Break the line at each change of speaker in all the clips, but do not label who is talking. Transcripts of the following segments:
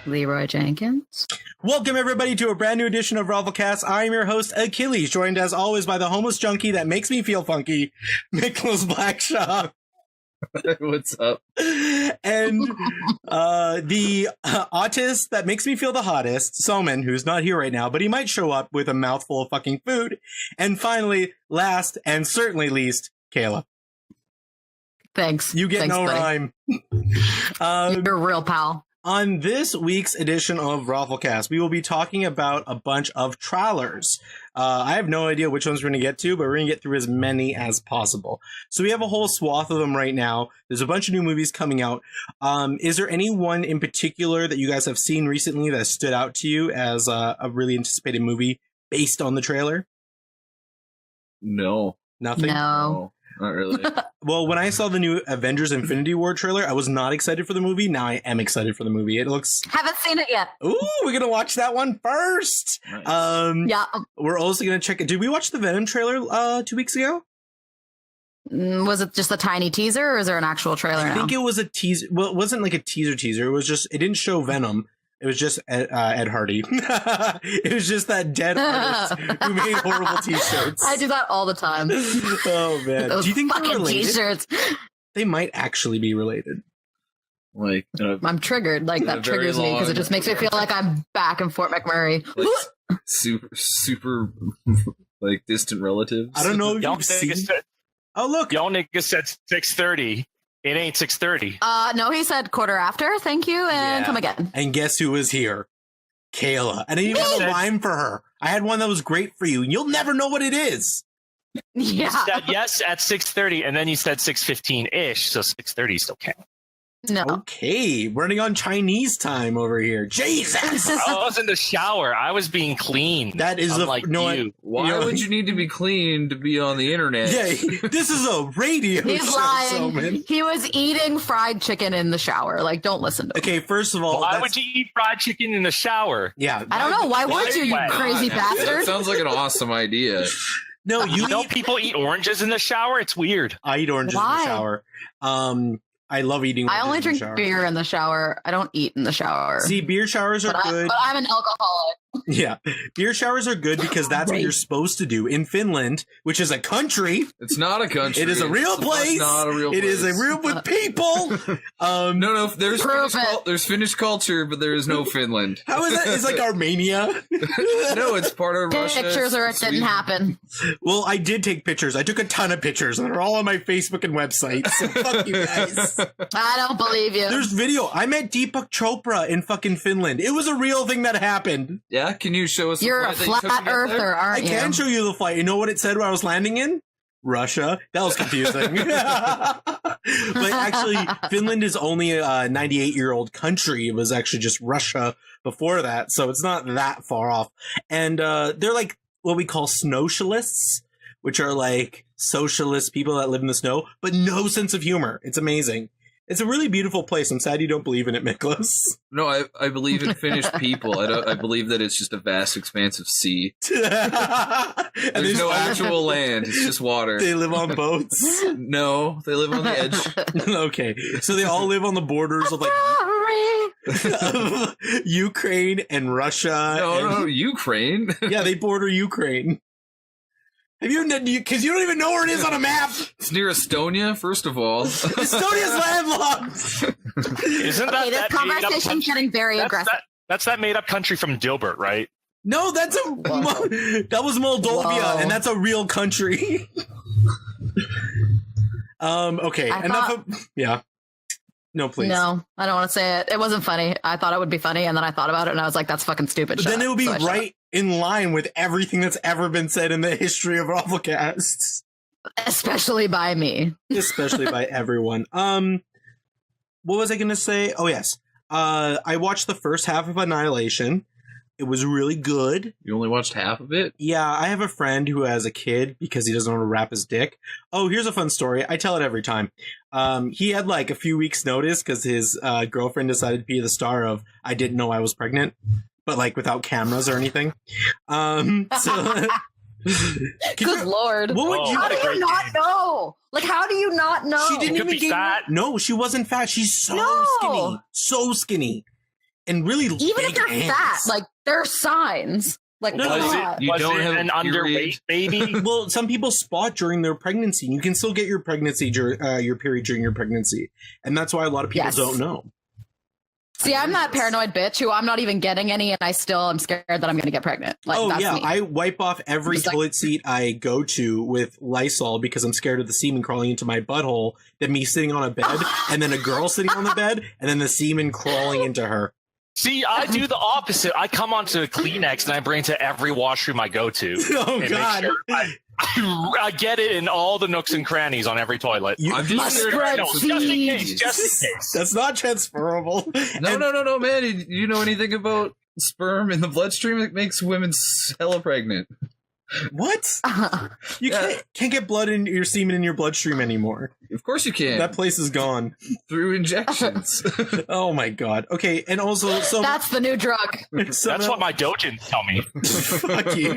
Leroy Jenkins.
Welcome, everybody, to a brand new edition of ROFLcast. I'm your host, Achilles, joined as always by the homeless junkie that makes me feel funky, Miklos Blackshaw.
What's up?
And the autist that makes me feel the hottest, Soman, who's not here right now, but he might show up with a mouthful of fucking food. And finally, last and certainly least, Kayla.
Thanks.
You get
Thanks,
no
buddy.
rhyme.
You're a real pal.
On this week's edition of ROFLcast, we will be talking about a bunch of trailers. I have no idea which ones we're going to get to, but we're going to get through as many as possible. So we have a whole swath of them right now. There's a bunch of new movies coming out. Is there any one in particular that you guys have seen recently that stood out to you as a really anticipated movie based on the trailer?
No.
Nothing?
No, not really.
Well, when I saw the new Avengers Infinity War trailer, I was not excited for the movie. Now I am excited for the movie. It looks...
Haven't seen it yet.
Ooh, we're going to watch that one first.
Nice.
Yeah.
We're also going to check it. Did we watch the Venom trailer 2 weeks ago?
Was it just a tiny teaser, or is there an actual trailer now?
I think it was a teaser. Well, it wasn't like a teaser. It was just... It didn't show Venom. It was just Ed Hardy. It was just that dead artist who made horrible t-shirts.
I do that all the time.
Oh, man.
Those
Do you think they're
fucking
related?
t-shirts.
They might actually be related.
Like,
I'm triggered. Like, that
very
triggers me because it
long-
just makes me feel like I'm back in Fort McMurray.
like super, like distant relatives.
I don't know if
Y'all
you've seen...
niggas said,
Oh, look.
y'all niggas said 6:30. It ain't 6:30.
No, he said quarter after. Thank you, and
Yeah.
come again.
And guess who was here? Kayla. And I didn't even have a
Me?
rhyme for her. I had one that was great for you. You'll never know what it is.
Yeah.
You said yes at 6:30, and then you said 6:15-ish, so 6:30 still count.
No.
Okay, running on Chinese time over here. Jesus!
I was in the shower. I was being clean.
That is
unlike
no.
you.
Why would you need to be clean to be on the internet?
Yeah, this is a radio
He's
show,
lying.
Soman.
He was eating fried chicken in the shower. Like, don't listen to him.
Okay, first of all,
Why
that's-
would you eat fried chicken in the shower?
Yeah,
I don't know. Why would you, you
Why?
crazy
That
bastard?
sounds like an awesome idea.
No, you
You know
eat.
people eat oranges in the shower? It's weird.
I eat oranges in
Why?
the shower. I love eating.
I
oranges
only
in the
drink
shower.
beer in the shower. I don't eat in the shower.
See, beer showers are
but,
good.
I'm an alcoholic.
Yeah, beer showers are good because that's what
Great.
you're supposed to do in Finland, which is a country.
It's not a country.
It is a real
It's
place.
Not a real place.
It is a real with people.
No. There's
Prove
there's Finnish culture, but there is no Finland.
How is that? It's like Armenia.
No, it's part of Russia.
Pictures or it didn't
Sweden.
happen.
Well, I did take pictures. I took a ton of pictures, and they're all on my Facebook and website. So fuck you guys.
I don't believe you.
There's video. I met Deepak Chopra in fucking Finland. It was a real thing that happened.
Yeah, can you show us? the
You're a
flight that you took to
flat
get there?
earther,
I
aren't you?
can show you the flight. You know what it said where I was landing in? Russia. That was confusing. But actually, Finland is only a 98-year-old country. It was actually just Russia before that, so it's not that far off. And they're like what we call snowcialists, which are like socialist people that live in the snow, but no sense of humor. It's amazing. It's a really beautiful place. I'm sad you don't believe in it, Miklos.
No, I believe in Finnish people. I believe that it's just a vast expanse of sea.
And
There's no actual land. It's just water.
They live on boats.
No, they live on the edge.
Okay, so they all live on the borders of like of Ukraine and Russia.
No, Ukraine.
Yeah, they border Ukraine. Have you? Because you don't even know where it is on a map.
It's near Estonia, first of all.
Estonia's landlocked.
Isn't that
Okay, this
that made up
conversation's
country?
getting very aggressive.
That's that made up country from Dilbert, right?
No, that was Moldova,
Whoa.
and that's a real country. Okay, yeah. No, please.
No, I don't want to say it. It wasn't funny. I thought it would be funny, and then I thought about it, and I was like, that's fucking stupid.
But
Shut
then
up.
it would be
So I shut
right in line with everything that's ever been said in the history of ROFLcasts.
up. Especially by me.
Especially by everyone. What was I going to say? Oh, yes. I watched the first half of Annihilation. It was really good.
You only watched half of it?
Yeah, I have a friend who has a kid because he doesn't want to wrap his dick. Oh, here's a fun story. I tell it every time. He had like a few weeks notice because his girlfriend decided to be the star of I Didn't Know I Was Pregnant, but like without cameras or anything. So
Good lord.
What would
Oh,
you?
How do
what a
you
great
not
game.
know? Like, how do you not know?
She didn't
Could
even
be
gain.
fat.
No, she wasn't fat. She's so
No.
skinny. So skinny. and really
Even
big
if you're
hands.
fat, like there are signs. Like,
No,
Was
God.
it,
You
was
don't
it
have
an
a period?
underweight baby?
Well, some people spot during their pregnancy. You can still get your pregnancy, your period during your pregnancy, and that's why a lot of people
Yes.
don't know.
See, I'm that paranoid bitch who I'm not even getting any, and I still am scared that I'm going to get pregnant. Like,
Oh
that's
yeah,
me.
I wipe off every
Just like-
toilet seat I go to with Lysol because I'm scared of the semen crawling into my butthole. Then me sitting on a bed, and then a girl sitting on the bed, and then the semen crawling into her.
See, I do the opposite. I come onto a Kleenex and I bring it to every washroom I go to.
Oh
and
God!
make sure I get it in all the nooks and crannies on every toilet.
I'm just
spread
No, just in case. Just in case.
That's not transferable.
No, man. Do you know anything about sperm in the bloodstream? It makes women hella pregnant.
What? You can't get blood in your semen in your bloodstream anymore.
Of course you can.
That place is gone.
Through injections.
Oh my God. Okay, and also so
That's the new drug.
so
That's what my dojins tell me.
fuck you.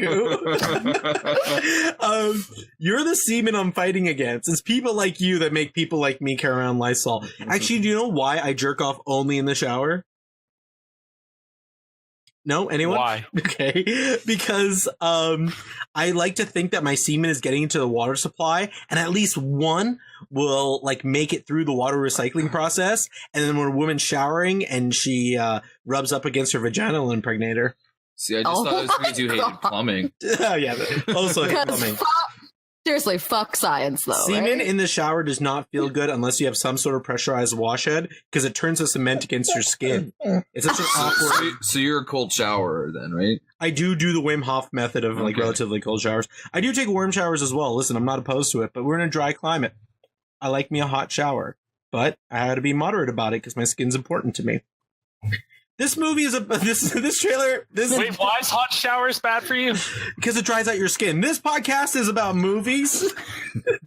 You're the semen I'm fighting against. It's people like you that make people like me carry around Lysol. Actually, do you know why I jerk off only in the shower? No? Anyone?
Why?
Okay. Because I like to think that my semen is getting into the water supply, and at least one will like make it through the water recycling process, and then when a woman's showering and she rubs up against her vagina, it'll impregnate her.
See, I just
Oh
thought it was
my
because you hated
God.
plumbing.
Yeah. Also,
Because
plumbing.
seriously, fuck science, though.
Semen
right?
in the shower does not feel good unless you have some sort of pressurized wash head because it turns the cement against your skin. It's such an awkward.
So you're a cold showerer then, right?
I do the Wim Hof method of like
Okay.
relatively cold showers. I do take warm showers as well. Listen, I'm not opposed to it, but we're in a dry climate. I like me a hot shower, but I had to be moderate about it because my skin's important to me. This movie is this trailer.
Wait, why is hot showers bad for you?
Because it dries out your skin. This podcast is about movies.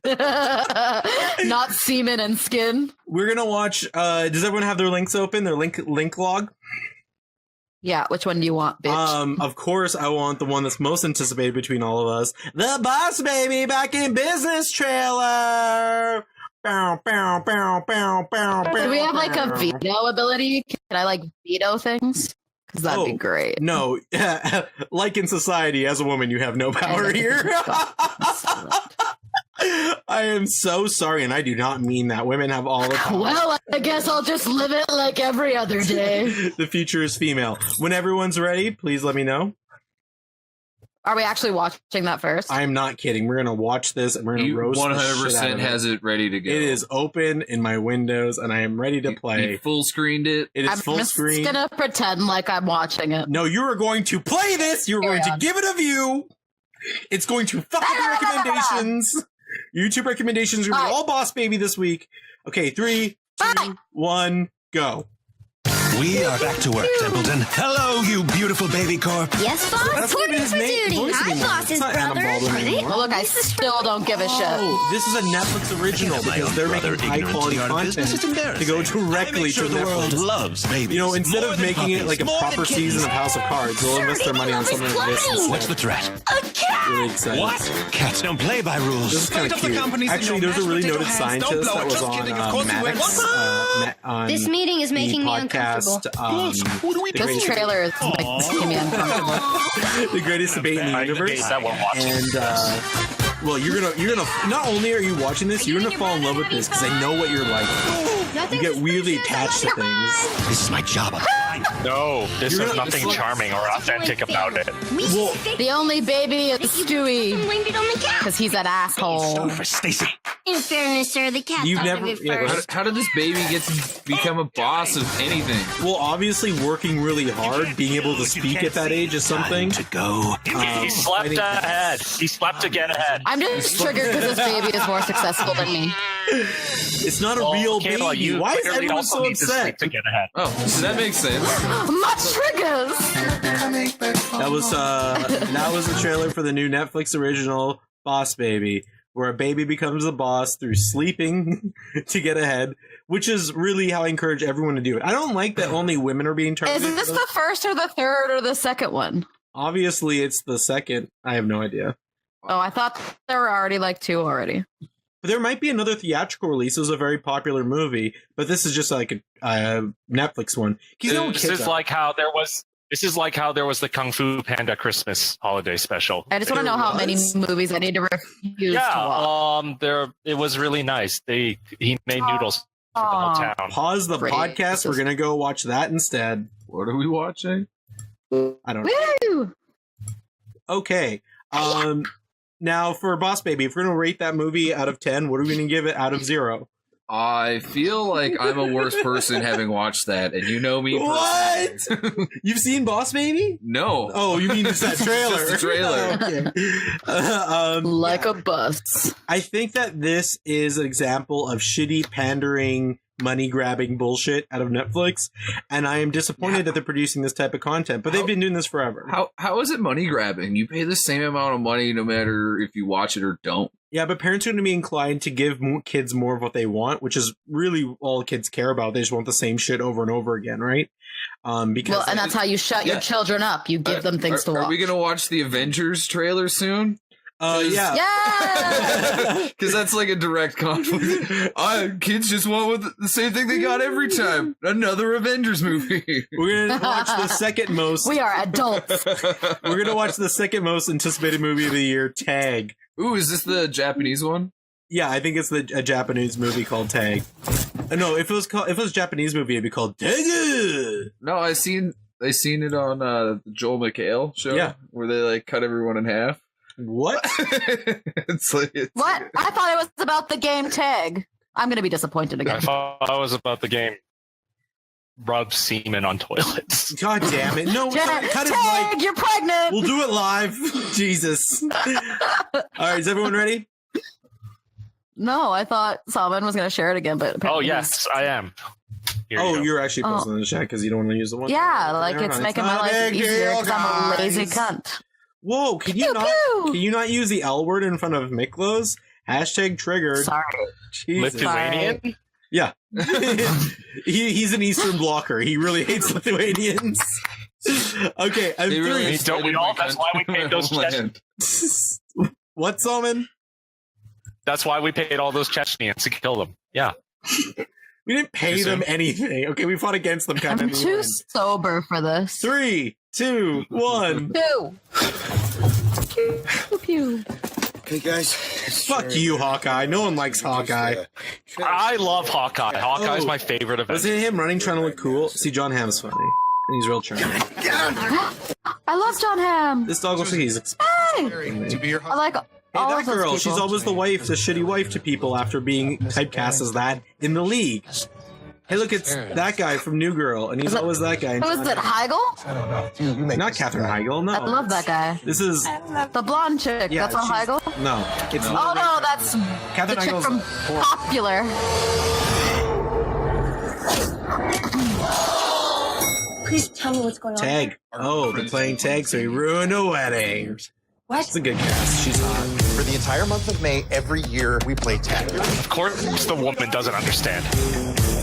Not semen and skin.
We're gonna watch. Does everyone have their links open? Their link log.
Yeah, which one do you want, bitch?
Of course, I want the one that's most anticipated between all of us. The Boss Baby Back in Business trailer. Bow, bow, bow, bow, bow,
Do we have like a veto ability? Can I like veto things? Because that'd be great.
No, like in society, as a woman, you have no power here. I am so sorry, and I do not mean that. Women have all the power.
Well, I guess I'll just live it like every other day.
The future is female. When everyone's ready, please let me know.
Are we actually watching that first?
I am not kidding. We're gonna watch this, and we're gonna
You
roast the shit out
100%
of
has it ready to go.
It is open in my windows, and I am ready to play.
You full screened it.
It is
I'm
full
just
screen.
gonna pretend like I'm watching it.
No, you are going to play this. You are going to give it a view. It's going to fuck up your recommendations. YouTube recommendations are going to be all Boss Baby this week. Okay, 3, 2, 1, go.
We are back to work, Templeton. Hello, you beautiful baby corp.
Yes, boss.
That's not even his voice
I'm
anymore.
boss's
It's not Adam
brother.
Baldwin
Are they?
anymore.
Well, look, I still don't give a shit.
Oh, this is a Netflix original because they're making high quality content to go directly to
the world
Netflix.
loves babies.
You know, instead
More
of
than
making it
puppies,
like a
more than
proper season of House of Cards, they'll invest their money on something like this
What's the
instead.
threat?
A cat.
Really excited.
What? Cats don't play by rules.
This is kind of cute. Actually, there's a really noted scientist that was on Maddox on
This meeting is
the
making me
podcast.
uncomfortable.
The
This
greatest,
trailer is making me uncomfortable.
the greatest debate in the universe.
That one watching.
And well, you're gonna. Not only are you watching this, you're gonna fall in love with this because I know what you're like. You get weirdly attached to things.
This is my job.
No, this
You're
is
not-
nothing charming or authentic about it.
Well,
The only baby is Stewie
Blame it on the cat.
because he's an asshole.
For Stacy.
In fairness, sir, the cat
You've
thought
never-
of it
yeah, go
first.
How did this baby get to become a boss of anything?
well, obviously, working really hard, being able to speak at that age is something.
Time to go.
He slept ahead. He slept to get ahead.
I'm just triggered because this baby is more successful than me.
It's not a real
Kayla,
baby.
you
Why is
clearly
everyone
also
so
need to sleep
upset?
to get ahead.
Oh, so that makes sense.
My triggers.
That was the trailer for the new Netflix original Boss Baby, where a baby becomes a boss through sleeping to get ahead, which is really how I encourage everyone to do it. I don't like that only women are being
Is
targeted.
this the first or the third or the second one?
Obviously, it's the second. I have no idea.
Oh, I thought there were already like two already.
But there might be another theatrical release. It was a very popular movie, but this is just like a Netflix one.
This is like how there was the Kung Fu Panda Christmas holiday special.
I just want to know how many movies I need to refuse to watch.
It was really nice. He made noodles for the whole town.
Pause the podcast. We're gonna go watch that instead.
What are we watching?
I don't know.
Woo!
Okay. Now for Boss Baby, if we're gonna rate that movie out of 10, what are we gonna give it out of 0?
I feel like I'm a worse person having watched that, and you know me.
What? You've seen Boss Baby?
No.
Oh, you mean just that trailer?
Just the trailer.
Okay.
Like a bus.
I think that this is an example of shitty pandering, money-grabbing bullshit out of Netflix, and I am disappointed that they're producing this type of content, but they've been doing this forever.
How is it money grabbing? You pay the same amount of money no matter if you watch it or don't.
Yeah, but parents are going to be inclined to give kids more of what they want, which is really all kids care about. They just want the same shit over and over again, right? Because
and that's how you shut your children up. You give them things to watch.
Are we going to watch the Avengers trailer soon?
Yeah.
Yeah!
Because that's like a direct conflict. Kids just want the same thing they got every time. Another Avengers movie.
We're going to watch the second most...
We are adults.
We're going to watch the second most anticipated movie of the year, Tag.
Ooh, is this the Japanese one?
Yeah, I think it's a Japanese movie called Tag. No, if it was a Japanese movie, it'd be called Tag.
No, I seen it on the Joel McHale show.
Yeah.
Where they like cut everyone in half.
What?
What? I thought it was about the game Tag. I'm going to be disappointed
I
again.
thought it was about the game Rub Semen on Toilets.
God damn it. No, cut it
Tag,
like...
you're pregnant!
We'll do it live. Jesus. All right, is everyone ready?
No, I thought Salman was going to share it again, but apparently
Yes, I am. Here you go.
You're actually posting in the chat because you don't want to use the one.
yeah, like it's making my life easier because I'm a lazy cunt.
Whoa, can you not use the L word in front of Miklos? Hashtag triggered.
Sorry.
Jesus.
Lithuanian?
Yeah. He's an Eastern blocker. He really hates Lithuanians. Okay, I'm
really
three.
Don't we all? That's why we paid those Chechens.
What, Salman?
That's why we paid all those Chechens to kill them. Yeah.
We didn't pay them anything. Okay, we fought against them kind
I'm
of.
too sober for this.
3, 2, 1.
Pew. Pew, pew.
Hey guys.
Fuck you, Hawkeye. No one likes Hawkeye.
I love Hawkeye. Hawkeye's my favorite
Was
Avenger.
it him running trying to look cool? See, John Hamm's funny. And he's real charming.
I love John Hamm.
This dog looks like he's...
Hey! I like all
Hey,
of
that
those
girl,
people.
she's always the wife, the shitty wife to people after being typecast as that in the league. Hey, look, it's that guy from New Girl, and he's always that guy.
Who is it, Heigl?
I don't know.
Not Katherine Heigl, no.
I love that guy.
This is...
The blonde chick.
Yeah,
that's not
she's-
Heigl?
No. It's
Oh no, that's
Katherine
the chick
Heigl's
from
horrible.
Popular.
Please tell me what's going on.
Tag. Oh, they're playing tag, so he ruined a wedding.
What?
It's a good cast. She's hot.
For the entire month of May, every year we play tag.
Of course, the woman doesn't understand.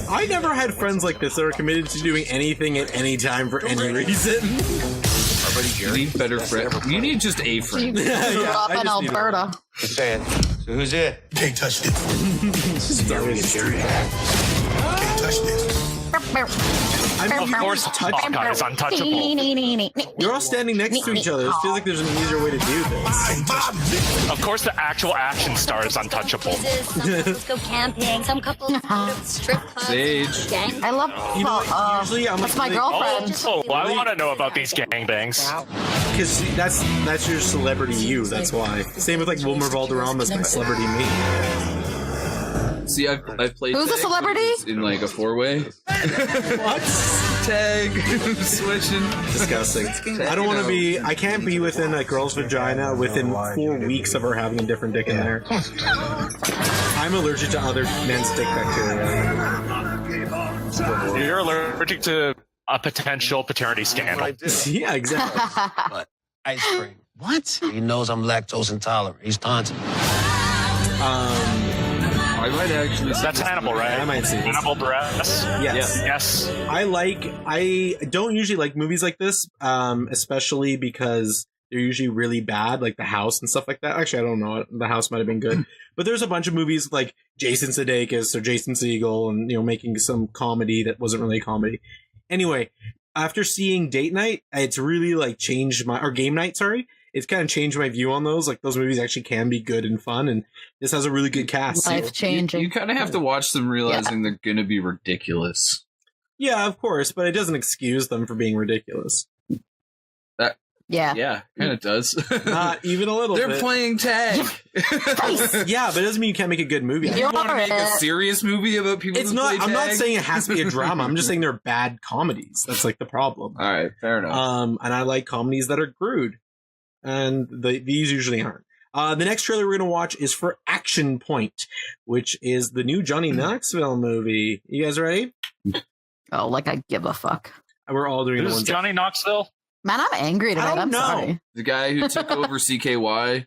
I never had friends like this that are committed to doing anything at any time for any reason.
You need better friends. You need just a friend.
Grew up
I
in
just need
Alberta.
Just saying. So who's it? Can't touch this. Can't touch this.
Of course, Hawkeye is untouchable.
You're all standing next to each other. It feels like there's an easier way to do this.
Of course, the actual action star is untouchable.
Some couples go camping. Some couples go to strip clubs.
Sage.
Gang.
I love
You know, usually I'm
that's my
like,
girlfriend.
Oh, I want to know about these gangbangs.
because that's your celebrity you. That's why. Same with like Wilmer Valderrama's my celebrity me.
See, I've played.
Who's the
tag
celebrity?
in like a 4-way.
What?
Tag switching.
Disgusting. I don't want to be. I can't be within a girl's vagina within 4 weeks of her having a different dick in there. I'm allergic to other men's dick bacteria.
You're allergic to a potential paternity scandal.
Yeah, exactly.
Ice cream. What? He knows I'm lactose intolerant. He's taunting me.
I might actually.
That's Hannibal, right?
I might see this.
Hannibal Buress.
Yes.
Yes.
I don't usually like movies like this, especially because they're usually really bad, like The House and stuff like that. Actually, I don't know. The House might have been good. But there's a bunch of movies like Jason Sudeikis or Jason Segel and, making some comedy that wasn't really a comedy. Anyway, after seeing Date Night, it's really like changed or Game Night, sorry. It's kind of changed my view on those. Like, those movies actually can be good and fun, and this has a really good cast.
Life-changing.
You kind of have to watch them realizing they're going to be ridiculous.
Yeah, of course, but it doesn't excuse them for being ridiculous.
Yeah, kind of does.
Not even a little bit.
They're playing tag.
Yeah, but it doesn't mean you can't make a good movie.
You want to make a serious movie about people
It's
who
not.
play
I'm
tag?
not saying it has to be a drama. I'm just saying they're bad comedies. That's like the problem.
All right, fair enough.
And I like comedies that are crude, and these usually aren't. The next trailer we're going to watch is for Action Point, which is the new Johnny Knoxville movie. You guys ready?
Oh, like I give a fuck.
We're all doing the
Who's
ones.
Johnny Knoxville?
Man, I'm angry tonight. I'm sorry.
The guy who took over CKY.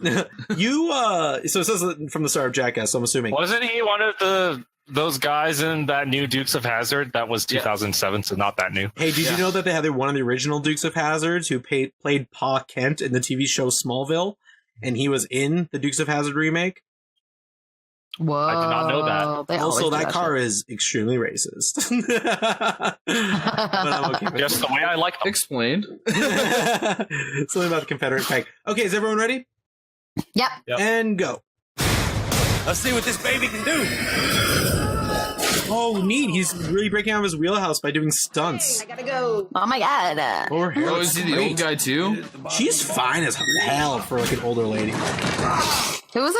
So it says from the start of Jackass, so I'm assuming.
Wasn't he one of those guys in that new Dukes of Hazzard? That was 2007, so not that new.
Hey, did you know that they had one of the original Dukes of Hazzards who played Pa Kent in the TV show Smallville, and he was in the Dukes of Hazzard remake?
Whoa.
I did not know that.
They
Also,
always do
that car
shit.
is extremely racist. But I'm okay with
Just the way I like them.
Explained.
Something about the Confederate flag. Okay, is everyone ready?
Yep.
And go.
Let's see what this baby can do.
Oh, neat. He's really breaking out of his wheelhouse by doing stunts.
I gotta go.
Oh my god.
Or her
Oh,
looks
is he the
great.
old guy too?
She's fine as hell for like an older lady.
Who was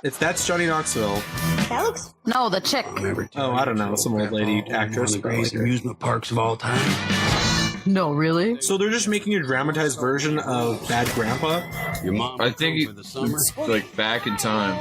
it?
That's Johnny Knoxville.
That looks.
No, the chick.
Oh, I don't know, some old lady actress.
One of the greatest amusement parks of all time.
No, really?
So they're just making a dramatized version of Bad Grandpa.
Your mom.
I think
for the summer.
it's like back in time.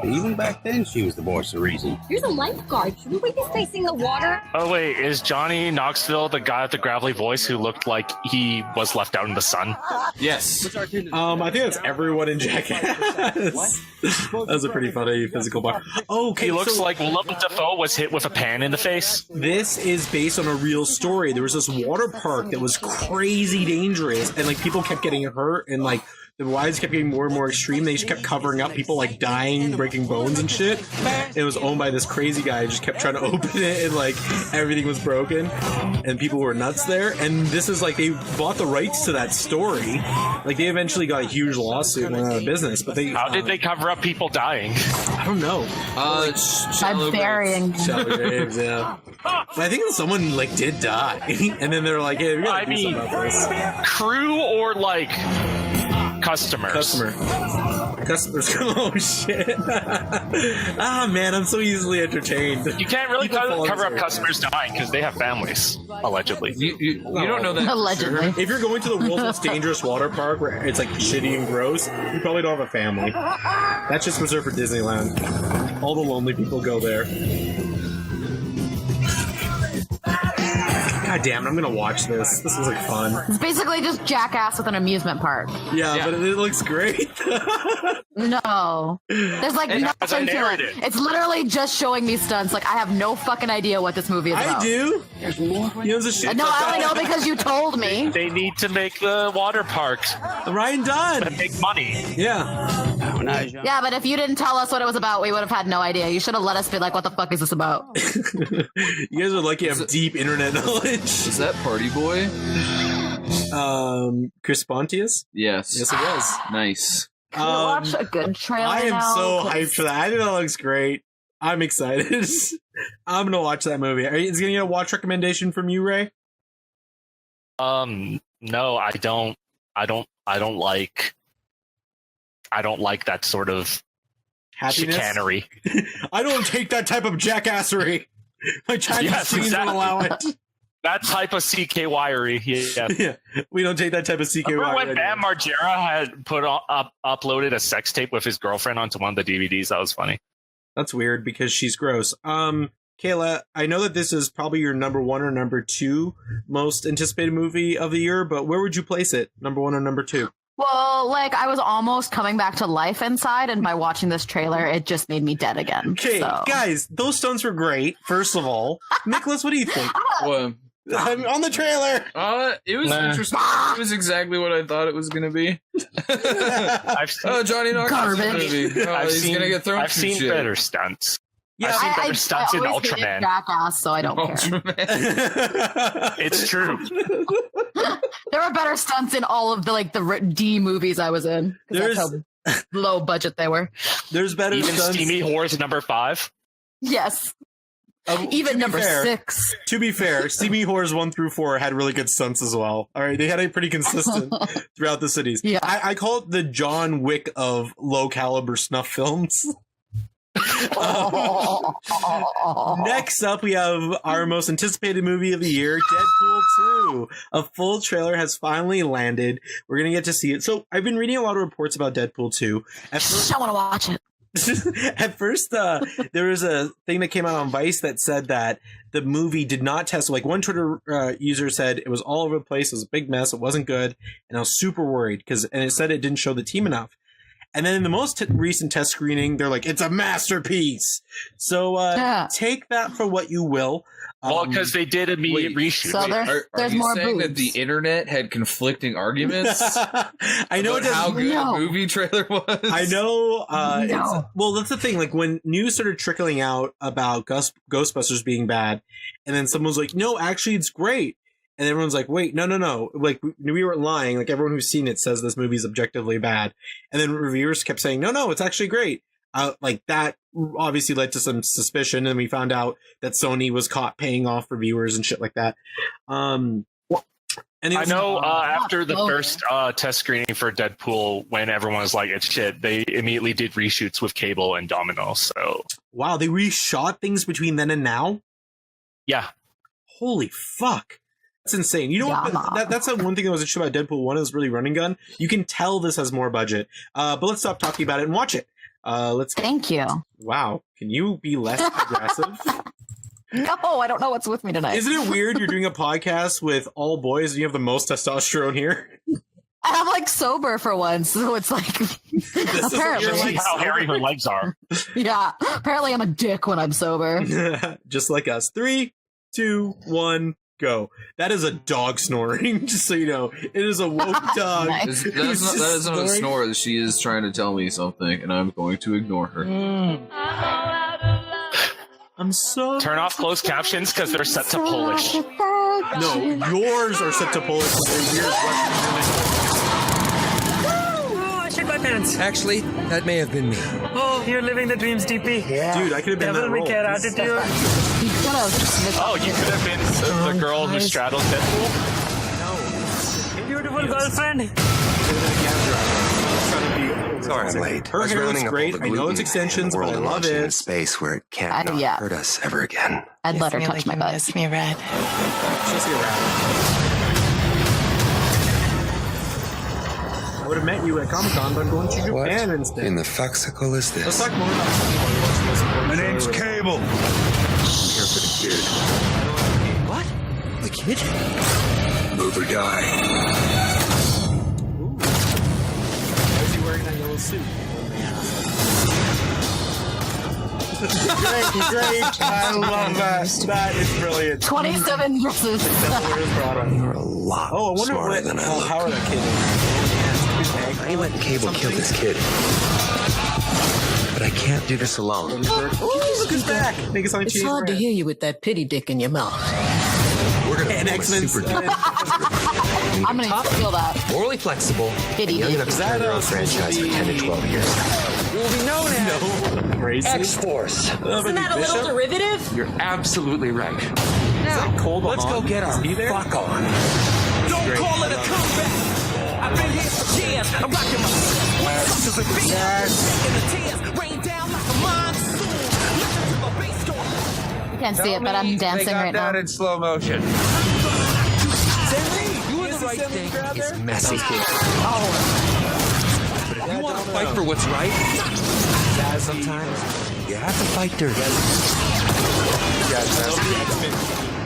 Even back then, she was the voice of reason.
Here's a lifeguard. Shouldn't we be facing the water?
Oh wait, is Johnny Knoxville the guy with the gravelly voice who looked like he was left out in the sun?
Yes.
I think that's everyone in Jackass. That's a pretty funny physical part. Okay,
He looks
so
like Willem Dafoe was hit with a pan in the face.
this is based on a real story. There was this water park that was crazy dangerous, and like people kept getting hurt, and like the rides kept getting more and more extreme. They just kept covering up people like dying, breaking bones and shit. It was owned by this crazy guy who just kept trying to open it, and like everything was broken, and people were nuts there. And this is like they bought the rights to that story. Like they eventually got a huge lawsuit and went out of business. But they
How did they cover up people dying?
I don't know.
By
Shallow
burying.
Shallow graves, yeah. But I think someone like did die, and then they're like, "Hey, we gotta
I
do
mean,
something about this."
crew or like customers?
Customers. Oh shit! Ah man, I'm so easily entertained.
You can't really
People fall
cover up
into it.
customers dying because they have families, allegedly.
You don't know that. for
Allegedly.
sure.
If you're going to the world's most dangerous water park where it's like shitty and gross, you probably don't have a family. That's just reserved for Disneyland. All the lonely people go there. God damn it, I'm gonna watch this. This was like fun.
It's basically just Jackass with an amusement park.
Yeah. But it looks great.
No. There's like
It has a
nothing to it.
narrative.
It's literally just showing me stunts. Like, I have no fucking idea what this movie is about.
I do. He knows a shit.
No, I only know because you told me.
They need to make the water parks
Ryan Dunn.
make money.
Yeah.
When I was young,
Yeah, but if you didn't tell us what it was about, we would have had no idea. You should have let us be like, what the fuck is this about?
You guys are lucky you have deep internet knowledge.
Is that Party Boy?
Chris Pontius?
Yes.
Yes, it was.
Nice.
Can we watch a good trailer
I am
now?
so hyped for that. I think that looks great. I'm excited. I'm gonna watch that movie. Is gonna get a watch recommendation from you, Ray?
No, I don't like that sort of
Happiness?
chicanery.
I don't take that type of jackassery. My Chinese
Yes,
genes
exactly.
won't allow it.
That type of CKY-ery. Yeah.
Yeah, we don't take that type of CKY.
Remember when Bam Margera had uploaded a sex tape with his girlfriend onto one of the DVDs? That was funny.
That's weird because she's gross. Kayla, I know that this is probably your number one or number two most anticipated movie of the year, but where would you place it? Number one or number two?
Well, like, I was almost coming back to life inside, and by watching this trailer, it just made me dead again.
Okay,
so.
guys, those stunts were great, first of all. Miklos, what do you think?
Well,
I'm on the trailer.
It was interesting. It was exactly what I thought it was going to be. Johnny Knoxville's movie. He's going to get thrown
I've
through
seen
shit.
better stunts.
Yeah,
I've seen better stunts in
always hated
Ultraman.
Jackass, so I don't care.
It's true.
There were better stunts in all of the D movies I was in. 'Cause that's how low budget they were.
There's better
Even
stunts.
Steamy Whores number 5.
Yes. Even number 6.
To be fair, Steamy Whores 1 through 4 had really good stunts as well. All right, they had a pretty consistent throughout the cities.
Yeah.
I call it the John Wick of low caliber snuff films. Next up, we have our most anticipated movie of the year, Deadpool 2. A full trailer has finally landed. We're going to get to see it. So I've been reading a lot of reports about Deadpool 2.
I want to watch it.
At first, there was a thing that came out on Vice that said that the movie did not test. Like one Twitter user said it was all over the place. It was a big mess. It wasn't good. And I was super worried and it said it didn't show the team enough. And then in the most recent test screening, they're like, it's a masterpiece. So take that for what you will.
Well, because they did immediate reshoot.
So there's
you
more
saying
boobs.
that the internet had conflicting arguments?
I know
about how good the movie trailer was.
I know. Well, that's the thing. Like when news started trickling out about Ghostbusters being bad, and then someone was like, "No, actually, it's great," and everyone's like, "Wait, no. Like we weren't lying. Like everyone who's seen it says this movie is objectively bad," and then reviewers kept saying, "No, it's actually great." Like that obviously led to some suspicion, and we found out that Sony was caught paying off reviewers and shit like that. And
I know after the first test screening for Deadpool, when everyone was like, it's shit, they immediately did reshoots with Cable and Domino. So
wow, they reshot things between then and now?
Yeah.
Holy fuck. That's insane. You know what? That's the one thing that was interesting about Deadpool 1 is really running gun. You can tell this has more budget. But let's stop talking about it and watch it.
Thank you.
Wow. Can you be less aggressive?
No, I don't know what's with me tonight.
Isn't it weird you're doing a podcast with all boys and you have the most testosterone here?
I'm like sober for once, so it's like apparently
how hairy her legs are.
Yeah, apparently I'm a dick when I'm sober.
Just like us. 3, 2, 1, go. That is a dog snoring, just so you know. It is a woke dog.
Nice.
That is not a snore. She is trying to tell me something, and I'm going to ignore her.
I'm so...
Turn off closed captions because they're set to Polish.
No, yours are set to Polish. They're weird
Oh, I shit my pants.
Actually, that may have been me.
Oh, you're living the dreams, DP.
Yeah. Dude, I could have been
Devil
that
may
role.
care attitude.
Oh, you could have been the girl who straddles Deadpool?
Beautiful girlfriend.
Sorry, I'm late.
Her hair looks great. I know it's extensions, but I love
In a
it.
space where it can't not hurt us ever again.
I'd let her touch my butt.
Kiss me red.
She's here, I would have met you at Comic-Con, but I'm going to Japan instead.
In the foxicle is this?
Let's talk more about
My name's Cable. I'm here for the kid.
What? The kid?
Move or die.
Why is he wearing that yellow suit? Great. I love that. That is brilliant.
27 dresses.
You're a lot
Oh, I wonder
smarter than I look.
how power that kid is.
I ain't letting Cable kill this kid. But I can't do this alone.
Oh, look who's back. Make it sound
It's hard to hear you with that pity dick in your mouth.
We're gonna
And
form a
X-Men.
super team.
I'm gonna feel that.
Morally flexible.
Pity
Young enough to carry their own franchise for 10 to 12 years.
We'll be known as
Crazy.
X-Force.
Isn't that a little derivative?
You're absolutely right.
Now,
Let's
Go get our fuck on.
don't call it a comeback. I've been here for years. I'm rocking my suckers and beats. Making the tears rain down like a monsoon. Listen to the bass storm.
You can't see it, but I'm dancing right now.
in slow motion.
Doing the right thing.
It's messy. But if you want to fight for what's right, sometimes you have to fight dirty.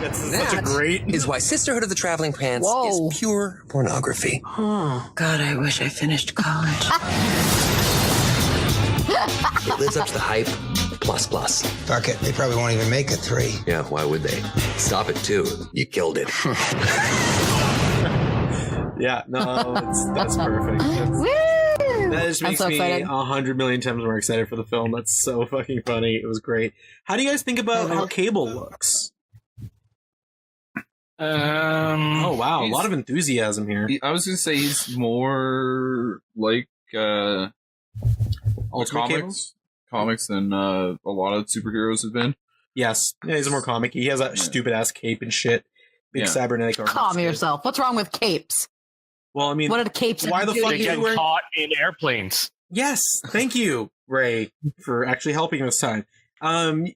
That's such a great.
Is why Sisterhood of the Traveling Pants
Whoa.
is pure pornography.
Oh, God, I wish I finished college.
It lives up to the hype,
Fuck it, they probably won't even make it 3.
Yeah, why would they? Stop it, too. You killed it.
Yeah, no, that's perfect. That just makes me 100 million times more excited for the film. That's so fucking funny. It was great. How do you guys think about how Cable looks? Oh wow, a lot of enthusiasm here.
I was gonna say he's more like comics than a lot of superheroes have been.
Yes, yeah, he's more comic. He has that stupid ass cape and shit. Big cybernetic armor.
Calm yourself. What's wrong with capes?
Well, I mean,
what are the capes?
Why the fuck
they get caught in airplanes?
Yes, thank you, Ray, for actually helping this time.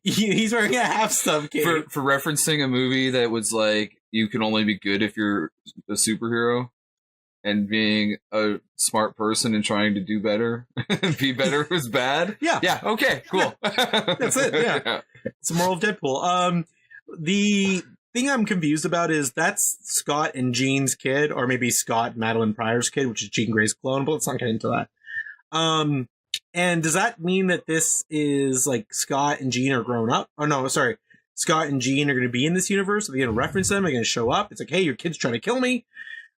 He's wearing a half stuff cape
for referencing a movie that was like you can only be good if you're a superhero, and being a smart person and trying to do better and be better was bad. Yeah. Okay. Cool.
That's it. Yeah. It's the moral of Deadpool. The thing I'm confused about is that's Scott and Jean's kid, or maybe Scott and Madeline Pryor's kid, which is Jean Grey's clone, but let's not get into that. And does that mean that this is like Scott and Jean are grown up? Oh no, sorry. Scott and Jean are going to be in this universe. Are they going to reference them? Are they going to show up? It's like, hey, your kid's trying to kill me.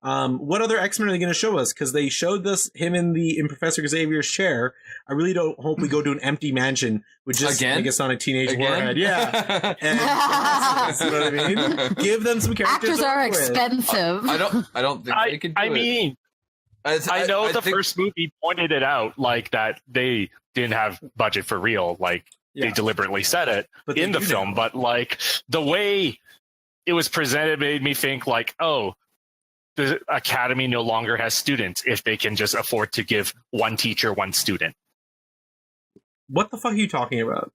What other X-Men are they going to show us? Because they showed us him in Professor Xavier's chair. I really don't hope we go to an empty mansion with just like a Sonic Teenage Warhead. Yeah. And, that's what I mean. Give them some characters.
Actors are expensive.
I don't think they can do it.
I know the first movie pointed it out, like that they didn't have budget for real. Like they deliberately said it in the film, but like the way it was presented made me think like, oh, the academy no longer has students if they can just afford to give one teacher, one student.
What the fuck are you talking about?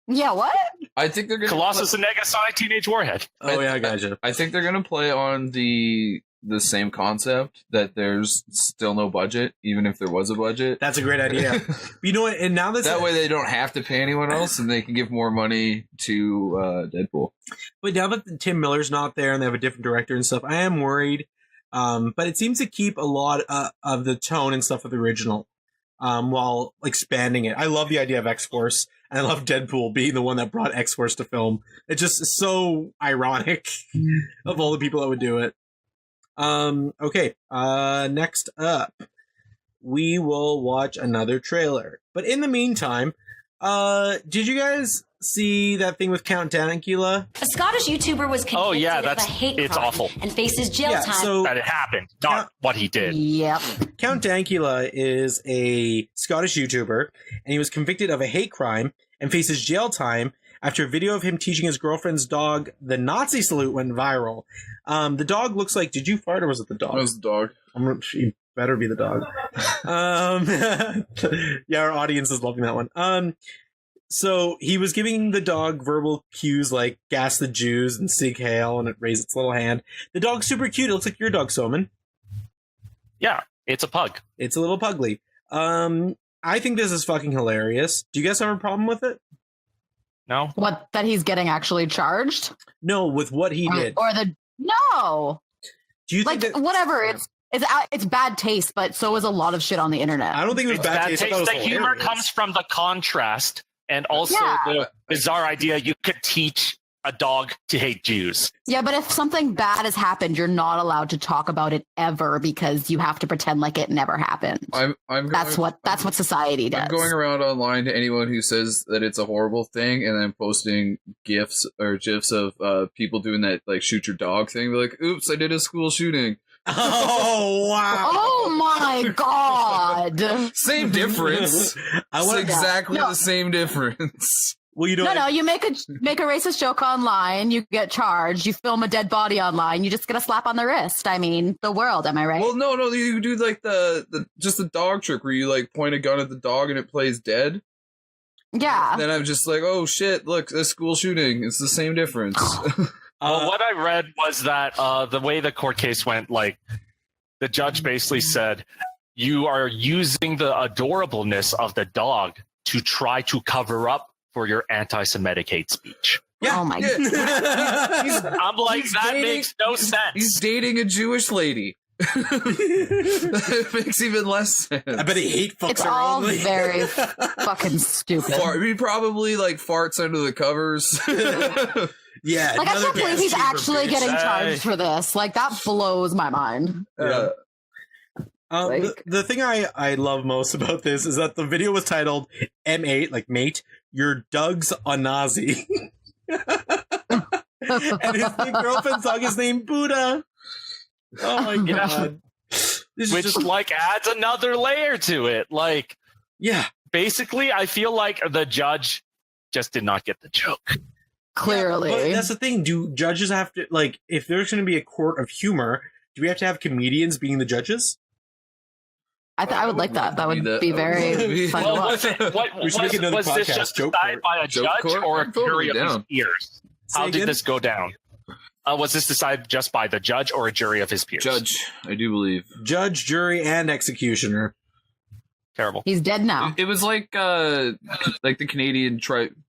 Yeah, what?
I think they're going to
Colossus and Negasonic Teenage Warhead.
Oh yeah, I gotcha.
I think they're going to play on the same concept that there's still no budget, even if there was a budget.
That's a great idea. You know what? And now that
way they don't have to pay anyone else, and they can give more money to Deadpool.
But now that Tim Miller's not there and they have a different director and stuff, I am worried. But it seems to keep a lot of the tone and stuff of the original while expanding it. I love the idea of X-Force, and I love Deadpool being the one that brought X-Force to film. It's just so ironic of all the people that would do it. Okay, next up, we will watch another trailer. But in the meantime, did you guys see that thing with Count Dankula?
A Scottish YouTuber was convicted of a hate crime
awful.
and faces jail time.
So
that it happened, not what he did.
Yep.
Count Dankula is a Scottish YouTuber, and he was convicted of a hate crime and faces jail time after a video of him teaching his girlfriend's dog the Nazi salute went viral. The dog looks like... Did you fart or was it the dog?
It was the dog.
She better be the dog. Yeah, our audience is loving that one. So he was giving the dog verbal cues like gas the Jews and Sig Heil, and it raised its little hand. The dog's super cute. It looks like your dog, Soman.
Yeah, it's a pug.
It's a little pugly. I think this is fucking hilarious. Do you guys have a problem with it?
No.
What, that he's getting actually charged?
No, with what he did.
No.
Do you think
like whatever? It's bad taste, but so is a lot of shit on the internet.
I don't think it was bad taste.
The humor comes from the contrast, and also the bizarre idea you could teach a dog to hate Jews.
Yeah, but if something bad has happened, you're not allowed to talk about it ever because you have to pretend like it never happened. That's what society does.
I'm going around online to anyone who says that it's a horrible thing, and then posting gifs or gifs of people doing that like shoot your dog thing. They're like, "Oops, I did a school shooting."
Oh wow!
Oh my god!
Same difference. It's exactly the same difference.
Well, you don't.
No. You make a racist joke online, you get charged. You film a dead body online, you just get a slap on the wrist. I mean, the world. Am I right?
Well, no. You do like the dog trick where you like point a gun at the dog and it plays dead.
Yeah.
And then I'm just like, oh shit! Look, a school shooting. It's the same difference.
What I read was that the way the court case went, like the judge basically said, you are using the adorableness of the dog to try to cover up for your anti-Semitic hate speech.
Yeah.
Oh my god.
I'm like, that makes no sense.
He's dating a Jewish lady. It makes even less sense.
I bet he hate fucks.
It's all very fucking stupid.
He probably like farts under the covers.
Yeah,
like I can't believe he's actually getting charged for this. Like that blows my mind.
Yeah. The thing I love most about this is that the video was titled M8, like mate, your Doug's a Nazi. And his girlfriend's dog is named Buddha. Oh my god.
Which like adds another layer to it. Like,
yeah.
Basically, I feel like the judge just did not get the joke.
Clearly.
Yeah, but that's the thing. Do judges have to, like, if there's going to be a court of humor, do we have to have comedians being the judges?
I would like that. That would be very fun to watch.
Was this just decided by a judge or a jury of his peers? How did this go down? Was this decided just by the judge or a jury of his peers?
Judge, I do believe.
Judge, jury, and executioner.
Terrible.
He's dead now.
It was like the Canadian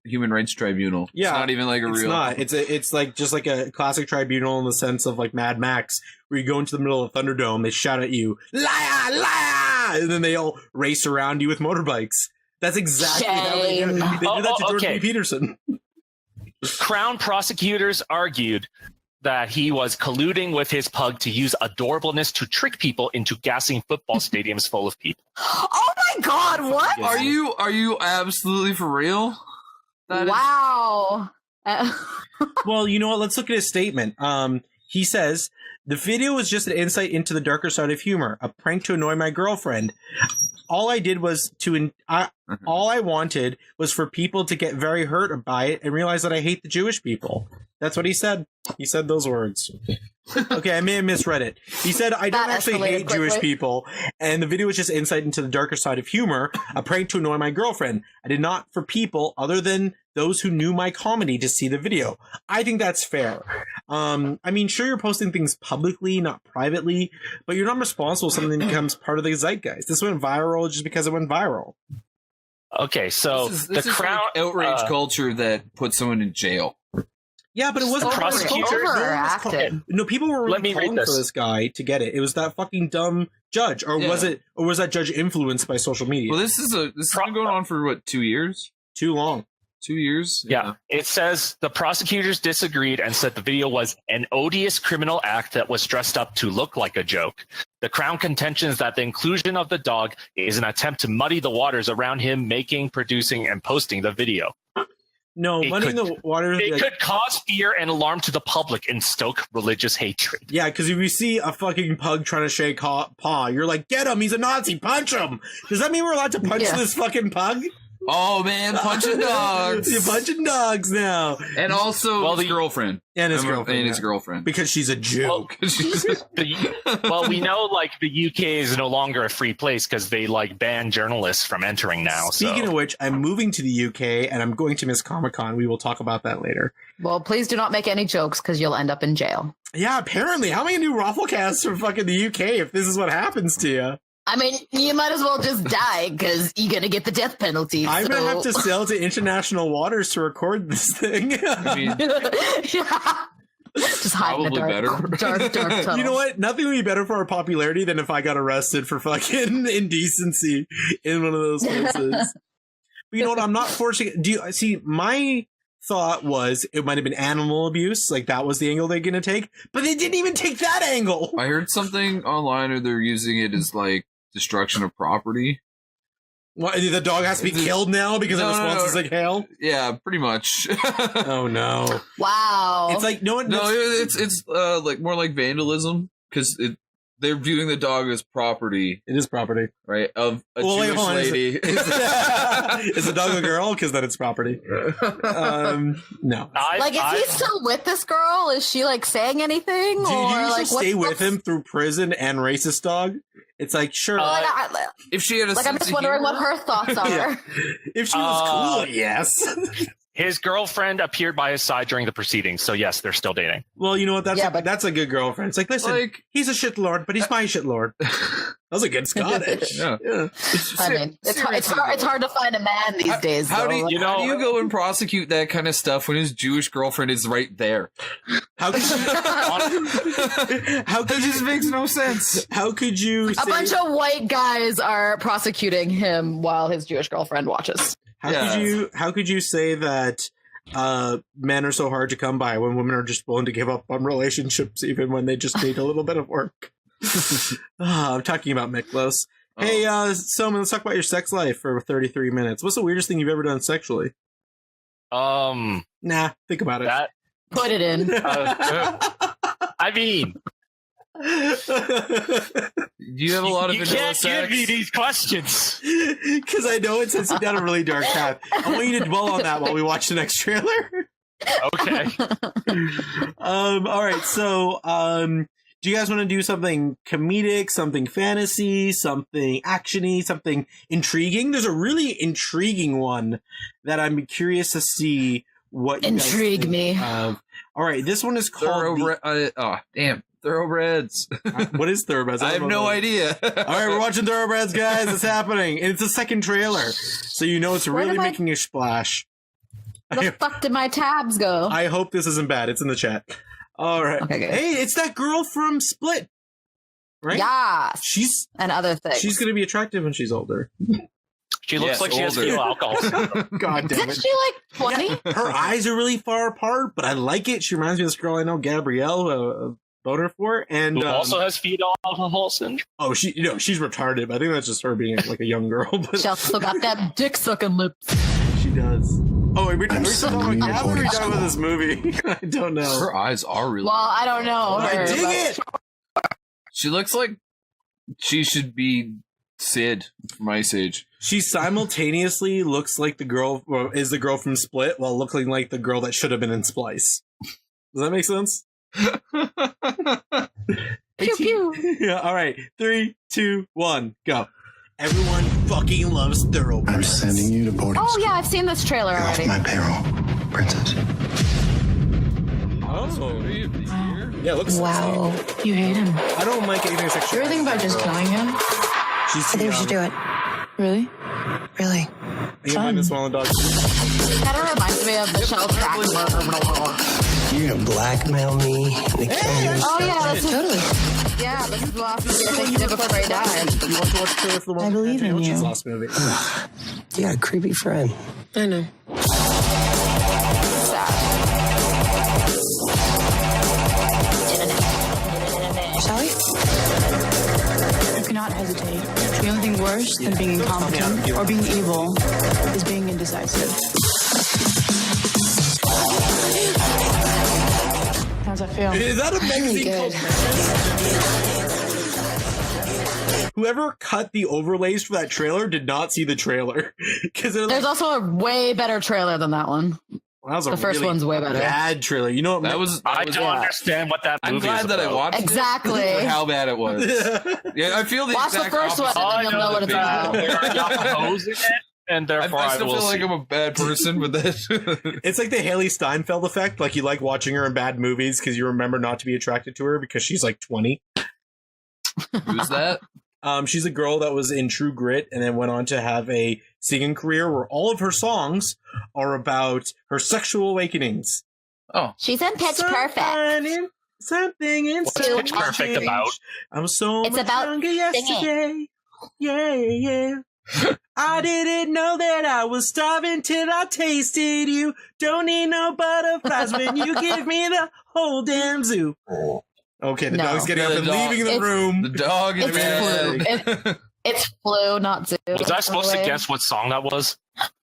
Human Rights Tribunal.
Yeah,
it's not even like a
it's
real.
Not. It's like just like a classic tribunal in the sense of like Mad Max, where you go into the middle of Thunderdome, they shout at you, liar, liar, and then they all race around you with motorbikes. That's exactly how they do it. They do that to Jordan B. Peterson.
Crown prosecutors argued that he was colluding with his pug to use adorableness to trick people into gassing football stadiums full of people.
Oh my god, what?
Are you absolutely for real?
Wow.
Well, you know what? Let's look at his statement. He says, the video was just an insight into the darker side of humor, a prank to annoy my girlfriend. All I did was all I wanted was for people to get very hurt by it and realize that I hate the Jewish people. That's what he said. He said those words. Okay, I may have misread it. He said, I don't actually hate Jewish people, and the video was just insight into the darker side of humor, a prank to annoy my girlfriend. I did not for people other than those who knew my comedy to see the video. I think that's fair. I mean, sure, you're posting things publicly, not privately, but you're not responsible for something that becomes part of the zeitgeist. This went viral just because it went viral.
Okay, so
this is like outrage culture that puts someone in jail.
Yeah, but it wasn't
overacted.
No, people were really calling for this guy to get it. It was that fucking dumb judge, or was that judge influenced by social media?
Well, this has been going on for what, 2 years?
Too long.
2 years?
Yeah. It says the prosecutors disagreed and said the video was an odious criminal act that was dressed up to look like a joke. The Crown contends that the inclusion of the dog is an attempt to muddy the waters around him making, producing, and posting the video.
No, muddying the waters.
It could cause fear and alarm to the public and stoke religious hatred.
Yeah, because if you see a fucking pug trying to shake paw, you're like, get him, he's a Nazi, punch him. Does that mean we're allowed to punch this fucking pug?
Oh man, punching dogs.
You're punching dogs now.
And also his girlfriend.
And his girlfriend.
And his girlfriend.
Because she's a Jew.
Well, we know like the UK is no longer a free place because they like ban journalists from entering now.
Speaking of which, I'm moving to the UK and I'm going to miss Comic-Con. We will talk about that later.
Well, please do not make any jokes because you'll end up in jail.
Yeah, apparently. How am I going to do ROFLcast from fucking the UK if this is what happens to you?
I mean, you might as well just die because you're going to get the death penalty.
I'm going to have to sail to international waters to record this thing.
I mean,
just hide in the dark tunnel.
You know what? Nothing would be better for our popularity than if I got arrested for fucking indecency in one of those places. But you know what? I'm not forcing. Do you see? My thought was it might have been animal abuse, like that was the angle they're going to take, but they didn't even take that angle.
I heard something online, or they're using it as like destruction of property.
What, the dog has to be killed now because the response is like hell?
Yeah, pretty much.
Oh no!
Wow!
It's like
it's like more like vandalism because they're viewing the dog as property.
It is property,
right? Of a Jewish lady.
Is the dog a girl? Because then it's property. No.
Like, is he still with this girl? Is she like saying anything?
Do you
like
stay with him through prison and racist dog? It's like, sure.
If she had a
I'm just wondering what her thoughts are.
Yeah. If she was cool, yes.
His girlfriend appeared by his side during the proceedings, so yes, they're still dating.
Well, you know what? That's a good girlfriend. It's like, listen, he's a shitlord, but he's my shitlord. That was a good Scottish.
Yeah.
I mean, it's hard to find a man these days.
How do you go and prosecute that kind of stuff when his Jewish girlfriend is right there?
How could
that just makes no sense.
How could you?
A bunch of white guys are prosecuting him while his Jewish girlfriend watches.
How could you say that men are so hard to come by when women are just willing to give up on relationships even when they just need a little bit of work? I'm talking about Miklos. Hey, Selman, let's talk about your sex life for 33 minutes. What's the weirdest thing you've ever done sexually? Nah, think about it.
Put it in.
I mean,
you have a lot of
you can't give me these questions
because I know it sends you down a really dark path. I want you to dwell on that while we watch the next trailer.
Okay.
All right. So, do you guys want to do something comedic, something fantasy, something actiony, something intriguing? There's a really intriguing one that I'm curious to see what you
intrigue
guys
me.
All right, this one is called
Thoroughbreds.
What is Thoroughbreds?
I have no idea.
All right, we're watching Thoroughbreds, guys. It's happening. And it's the second trailer, so you know it's really making a splash.
Where the fuck did my tabs go?
I hope this isn't bad. It's in the chat. All right. Okay, hey, it's that girl from Split, right?
Yeah.
And
other things.
She's going to be attractive when she's older.
She looks like she has fetal alcohol.
God damn it.
Isn't she like 20?
Yeah, her eyes are really far apart, but I like it. She reminds me of this girl I know, Gabrielle, boner for. And
who also has fetal alcohol syndrome.
Oh, she's retarded, but I think that's just her being like a young girl. But
she also got that dick sucking lips.
She does. Oh, we're talking about this movie. I don't know.
Her eyes are really.
Well, I don't know.
I dig it.
She looks like she should be Sid from Ice Age.
She simultaneously looks like the girl from Split while looking like the girl that should have been in Splice. Does that make sense?
Pew pew.
Yeah. All right. 3, 2, 1, go. Everyone fucking loves Thoroughbreds.
I'm sending you to boarding school.
Oh yeah, I've seen this trailer already.
Off my payroll, princess.
Oh, yeah, looks.
Wow, you hate him.
I don't like anything sexual.
You ever think about just killing him?
I
think we should do it. Really? Really?
You can find this one dog.
Kind of reminds me of Michelle Trackler.
You're gonna blackmail me.
Oh yeah, this is totally. Yeah, this is the last movie I think he did before he died.
You want to watch Trailer for the
I believe in you.
Last movie.
You got a creepy friend.
I know. Shall we? You cannot hesitate. The only thing worse than being incompetent or being evil is being indecisive. How's that feel?
Is that a magazine called Whoever cut the overlays for that trailer did not see the trailer.
There's also a way better trailer than that one.
Well, that was
the first one's way better.
Bad trailer. You know what?
I don't understand what that movie is.
I'm glad that I watched
exactly.
it. How bad it was. Yeah, I feel the
watch
exact
the first
opposite.
one and you'll know what it's about.
We're not opposing it. And therefore,
I still feel like I'm a bad person with this.
It's like the Haley Steinfeld effect. Like you like watching her in bad movies because you remember not to be attracted to her because she's like 20.
Who's that?
She's a girl that was in True Grit and then went on to have a singing career where all of her songs are about her sexual awakenings.
Oh,
she's in Pitch Perfect.
Something in
What's Pitch Perfect about?
I'm so
it's
much
about
younger yesterday. Yeah. I didn't know that I was starving till I tasted you. Don't need no butterflies when you give me the whole damn zoo. Okay, the dog's getting up and leaving the room.
The dog is
Flu. It's Flu, not Zoo.
Was I supposed to guess what song that was?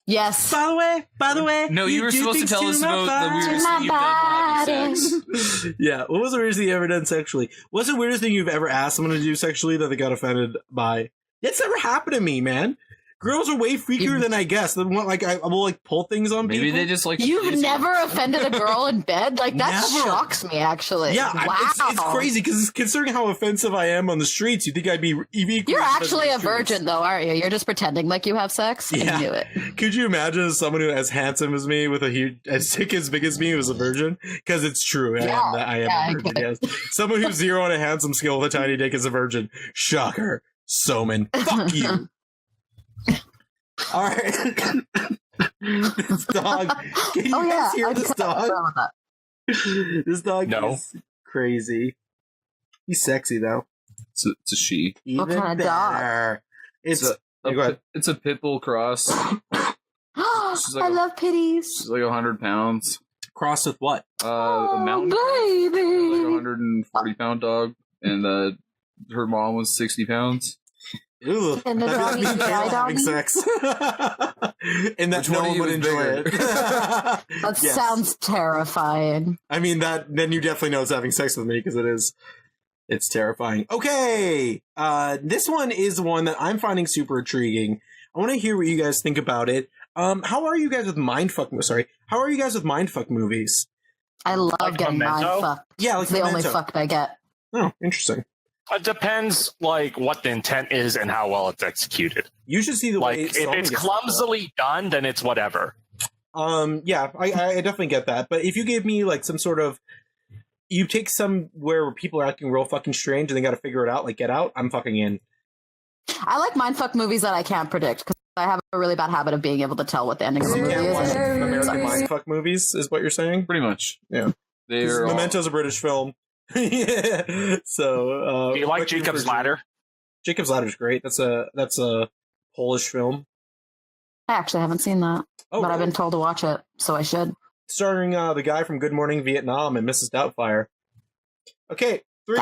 Yes.
By the way.
No, you were supposed to tell us about the weirdest thing you've done having sex.
Yeah, what was the weirdest thing you've ever done sexually? What's the weirdest thing you've ever asked someone to do sexually that they got offended by? It's never happened to me, man. Girls are way freakier than I guess. They want I will pull things on people.
Maybe they just like.
You've never offended a girl in bed? Like that shocks me, actually.
Yeah,
wow.
It's crazy because considering how offensive I am on the streets, you think I'd be even.
You're actually a virgin, though, aren't you? You're just pretending like you have sex.
Yeah.
I knew it.
Could you imagine someone who as handsome as me with a huge, as thick as big as me was a virgin? Because it's true. I am a virgin. Yes. Someone who's 0 on a handsome scale with a tiny dick is a virgin. Shocker. Soman. Fuck you. All right. This dog. Can you guys hear this dog? This dog is crazy. He's sexy though.
It's a she.
Even
what kind of dog?
It's a pit bull cross.
I love pitties.
She's like 100 pounds.
Cross with what?
A mountain
baby.
Like a 140-pound dog, and her mom was 60 pounds.
Ooh,
and the doggy
having sex, and that no one would enjoy it.
That sounds terrifying.
I mean, then you definitely know it's having sex with me because it's terrifying. Okay, this one is one that I'm finding super intriguing. I want to hear what you guys think about it. How are you guys with mindfuck? Sorry, how are you guys with mindfuck movies?
I love getting mindfucked.
Yeah, like
it's the only fucked I get.
Oh, interesting.
It depends, like, what the intent is and how well it's executed.
You should see the way
if it's clumsily done, then it's whatever.
Yeah, I definitely get that. But if you gave me like some sort of, you take somewhere where people are acting real fucking strange and they got to figure it out, like Get Out, I'm fucking in.
I like mindfuck movies that I can't predict because I have a really bad habit of being able to tell what the ending of the movie is.
American mindfuck movies is what you're saying?
Pretty much.
Yeah. Memento's a British film. Yeah. So,
do you like Jacob's Ladder?
Jacob's Ladder is great. That's a Polish film.
I actually haven't seen that, but
really?
I've been told to watch it, so I should.
Starring the guy from Good Morning Vietnam and Mrs. Doubtfire. Okay, 3,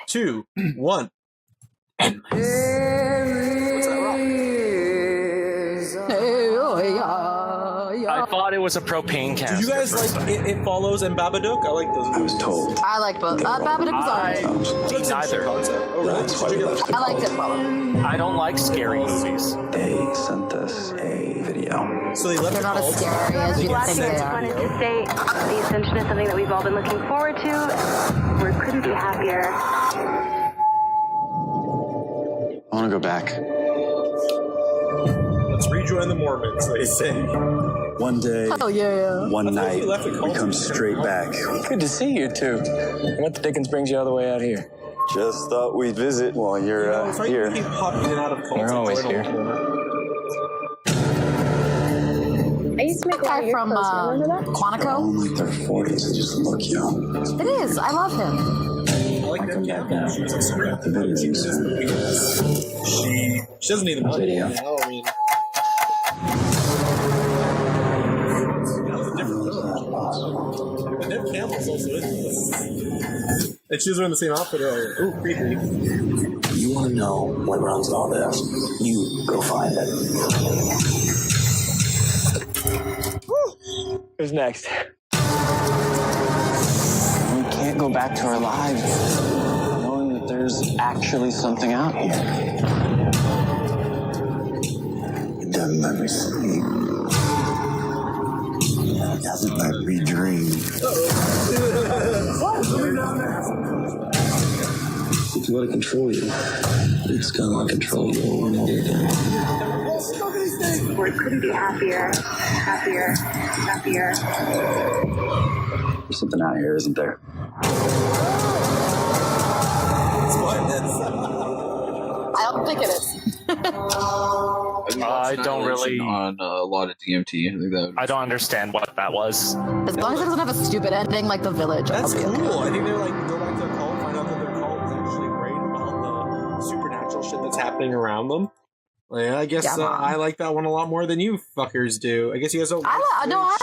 2, 1. And what's that
I thought it was a propane canister.
Do you guys like It Follows and Babadook? I like those.
I was told.
I like both. Babadook was alright.
Neither.
Oh, really?
I liked It Follows.
I don't like scary movies.
They sent us a video.
So they're
not as scary as you think they are.
Wanted to say the Ascension is something that we've all been looking forward to. We couldn't be happier.
I want to go back.
Let's rejoin the Mormons, they say.
One day, one night, we come straight back.
Good to see you two. What the dickens brings you all the way out here?
Just thought we'd visit while you're here.
We're always here.
I used to make a guy
from Quantico.
In like their 40s and just look young.
It is. I love him.
I like that. She doesn't need the money.
Video.
I mean, Neve Campbell's also in this. And she was wearing the same outfit earlier. Ooh, creepy.
You want to know what runs all this? You go find it.
Who's next? We can't go back to our lives knowing that there's actually something out here.
It doesn't let me sleep. It doesn't let me dream. If you want to control you, it's gonna control you over and over again.
We couldn't be happier.
There's something out here, isn't there?
I don't think it is.
I don't really
on a lot of DMT. I think that
I don't understand what that was.
As long as it doesn't have a stupid ending like The Village.
That's cool. I think they're like, go back to their cult, find out that their cult is actually great about the supernatural shit that's happening around them. Like, I guess I like that one a lot more than you fuckers do. I guess you guys don't.
I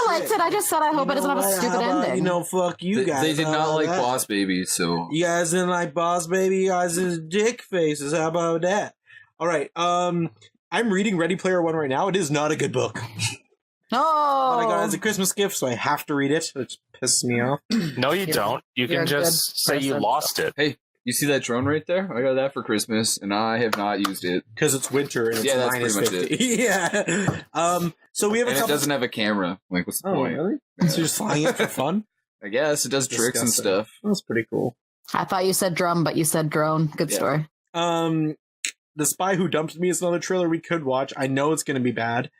liked it. I just said I hope it doesn't have a stupid ending.
Fuck you guys.
They did not like Boss Baby, so
you guys didn't like Boss Baby. You guys is dick faces. How about that? All right. I'm reading Ready Player One right now. It is not a good book.
No.
But I got it as a Christmas gift, so I have to read it, which pisses me off.
No, you don't. You can just say you lost it.
Hey, you see that drone right there? I got that for Christmas, and I have not used it
because it's winter and it's
that's
minus
pretty much
50.
it.
Yeah. So we have
and it doesn't have a camera. Like, what's the point?
Really? So you're just flying it for fun?
I guess it does tricks and stuff.
That's pretty cool.
I thought you said drum, but you said drone. Good story.
The Spy Who Dumped Me is another trailer we could watch. I know it's going to be bad.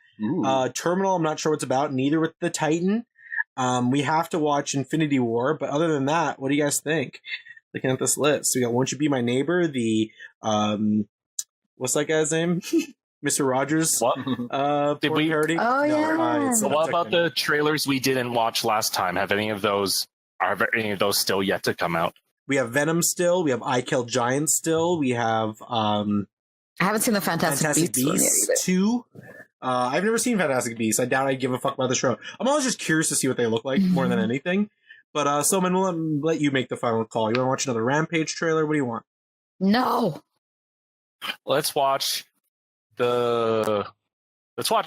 Terminal, I'm not sure what it's about. Neither with the Titan. We have to watch Infinity War, but other than that, what do you guys think? Looking at this list, we got Won't You Be My Neighbor, the what's that guy's name? Mr. Rogers.
What? Did we
parody?
Oh yeah.
What about the trailers we didn't watch last time? Are any of those still yet to come out?
We have Venom still. We have I Kill Giants still. We have
I haven't seen the Fantastic
Beasts 2. I've never seen Fantastic Beasts. I doubt I'd give a fuck about the show. I'm always just curious to see what they look like more than anything. But Soman, we'll let you make the final call. You want to watch another Rampage trailer? What do you want?
No.
Let's watch the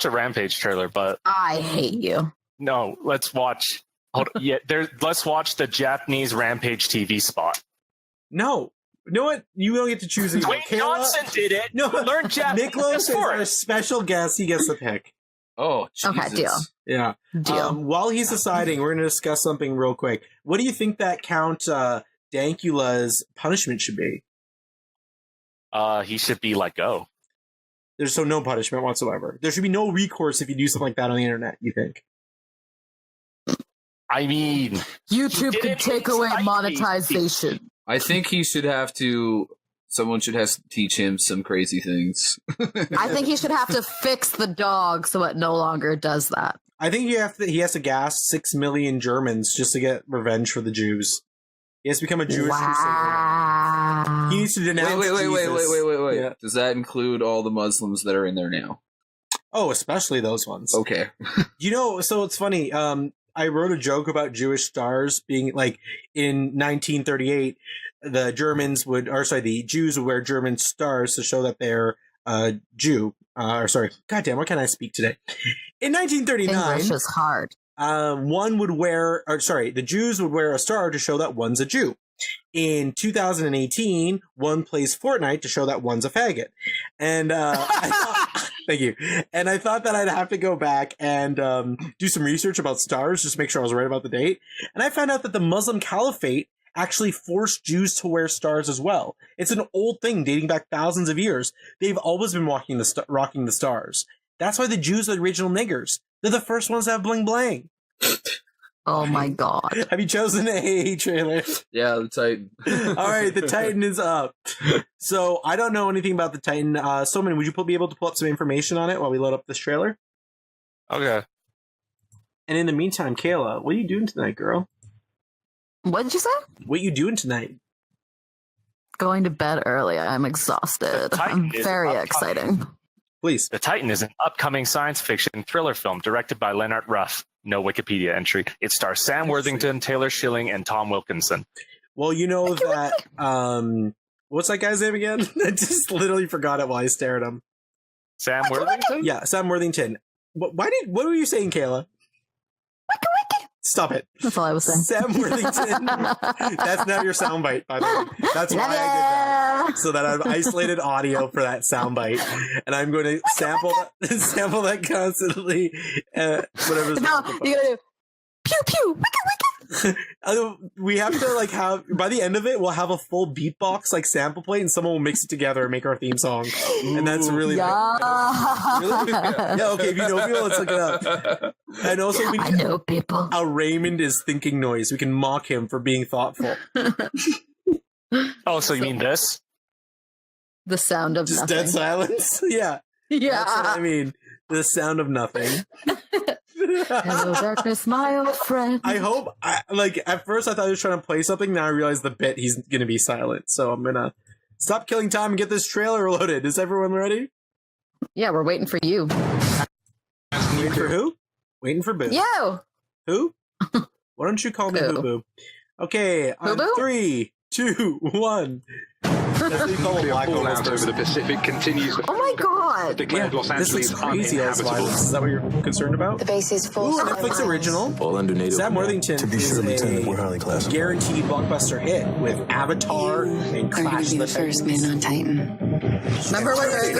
Rampage trailer, but
I hate you.
No, let's watch let's watch the Japanese Rampage TV spot.
No. You know what? You don't get to choose it.
Dwayne Johnson did it. No, learn Japanese.
Miklos is our special guest. He gets the pick.
Oh, Jesus.
Okay, deal.
Yeah.
Deal.
While he's deciding, we're going to discuss something real quick. What do you think that Count Dankula's punishment should be?
He should be let go.
There's no punishment whatsoever. There should be no recourse if you do something like that on the internet, you think?
I mean,
YouTube could take away monetization.
I think he should have to. Someone should have to teach him some crazy things.
I think he should have to fix the dog so it no longer does that.
I think he has to gas 6 million Germans just to get revenge for the Jews. He has to become a Jewish crusader. He needs to denounce
Wait.
Yeah.
Does that include all the Muslims that are in there now?
Oh, especially those ones.
Okay.
So it's funny. I wrote a joke about Jewish stars being like in 1938, the Jews would wear German stars to show that they're Jew. Goddamn, what can I speak today? In 1939,
English is hard.
the Jews would wear a star to show that one's a Jew. In 2018, one plays Fortnite to show that one's a faggot. And thank you. And I thought that I'd have to go back and do some research about stars, just to make sure I was right about the date. And I found out that the Muslim Caliphate actually forced Jews to wear stars as well. It's an old thing dating back thousands of years. They've always been rocking the stars. That's why the Jews are the original niggers. They're the first ones to have bling bling.
Oh my God.
Have you chosen a trailer?
Yeah, the Titan.
All right, the Titan is up. So I don't know anything about the Titan. Soman, would you be able to pull up some information on it while we load up this trailer?
Okay.
And in the meantime, Kayla, what are you doing tonight, girl?
What did you say?
What are you doing tonight?
Going to bed early. I'm exhausted. I'm very exciting.
Please.
The Titan is an upcoming science fiction thriller film directed by Leonard Ruff. No Wikipedia entry. It stars Sam Worthington, Taylor Schilling, and Tom Wilkinson.
Well, you know that... what's that guy's name again? I just literally forgot it while I stared at him.
Sam Worthington?
Yeah, Sam Worthington. What were you saying, Kayla? Stop it.
That's all I was saying.
Sam Worthington. That's now your soundbite, by the way. That's why I did that. So that I've isolated audio for that soundbite. And I'm going to sample that constantly. Whatever's
no, you gotta do pew pew, wicka wicka.
We have to have by the end of it, we'll have a full beatbox sample plate, and someone will mix it together and make our theme song. And that's really really? Yeah. Okay, if you know people, let's look it up. And also, we
know people.
A Raymond is thinking noise. We can mock him for being thoughtful.
Oh, so you mean this?
The sound of
just
nothing.
Dead silence. Yeah. That's what I mean. The sound of nothing.
Hello, darkness, my old friend.
I hope, at first I thought he was trying to play something, now I realized the bit he's going to be silent. So I'm going to stop killing time and get this trailer loaded. Is everyone ready?
Yeah, we're waiting for you.
Waiting for who? Waiting for Boo.
You!
Who? Why don't you call me Boo Boo? Okay, on 3, 2, 1. That's what you call a black
fallout over the Pacific continues.
Oh my God!
Declared Los Angeles
crazy as violence. Is that what you're concerned about?
The base is full.
Ooh, Netflix original.
All under NATO.
Sam Worthington
To be sure, Lieutenant, we're highly classified.
Guaranteed blockbuster hit with Avatar and Clash of the
first man on Titan.
Remember when there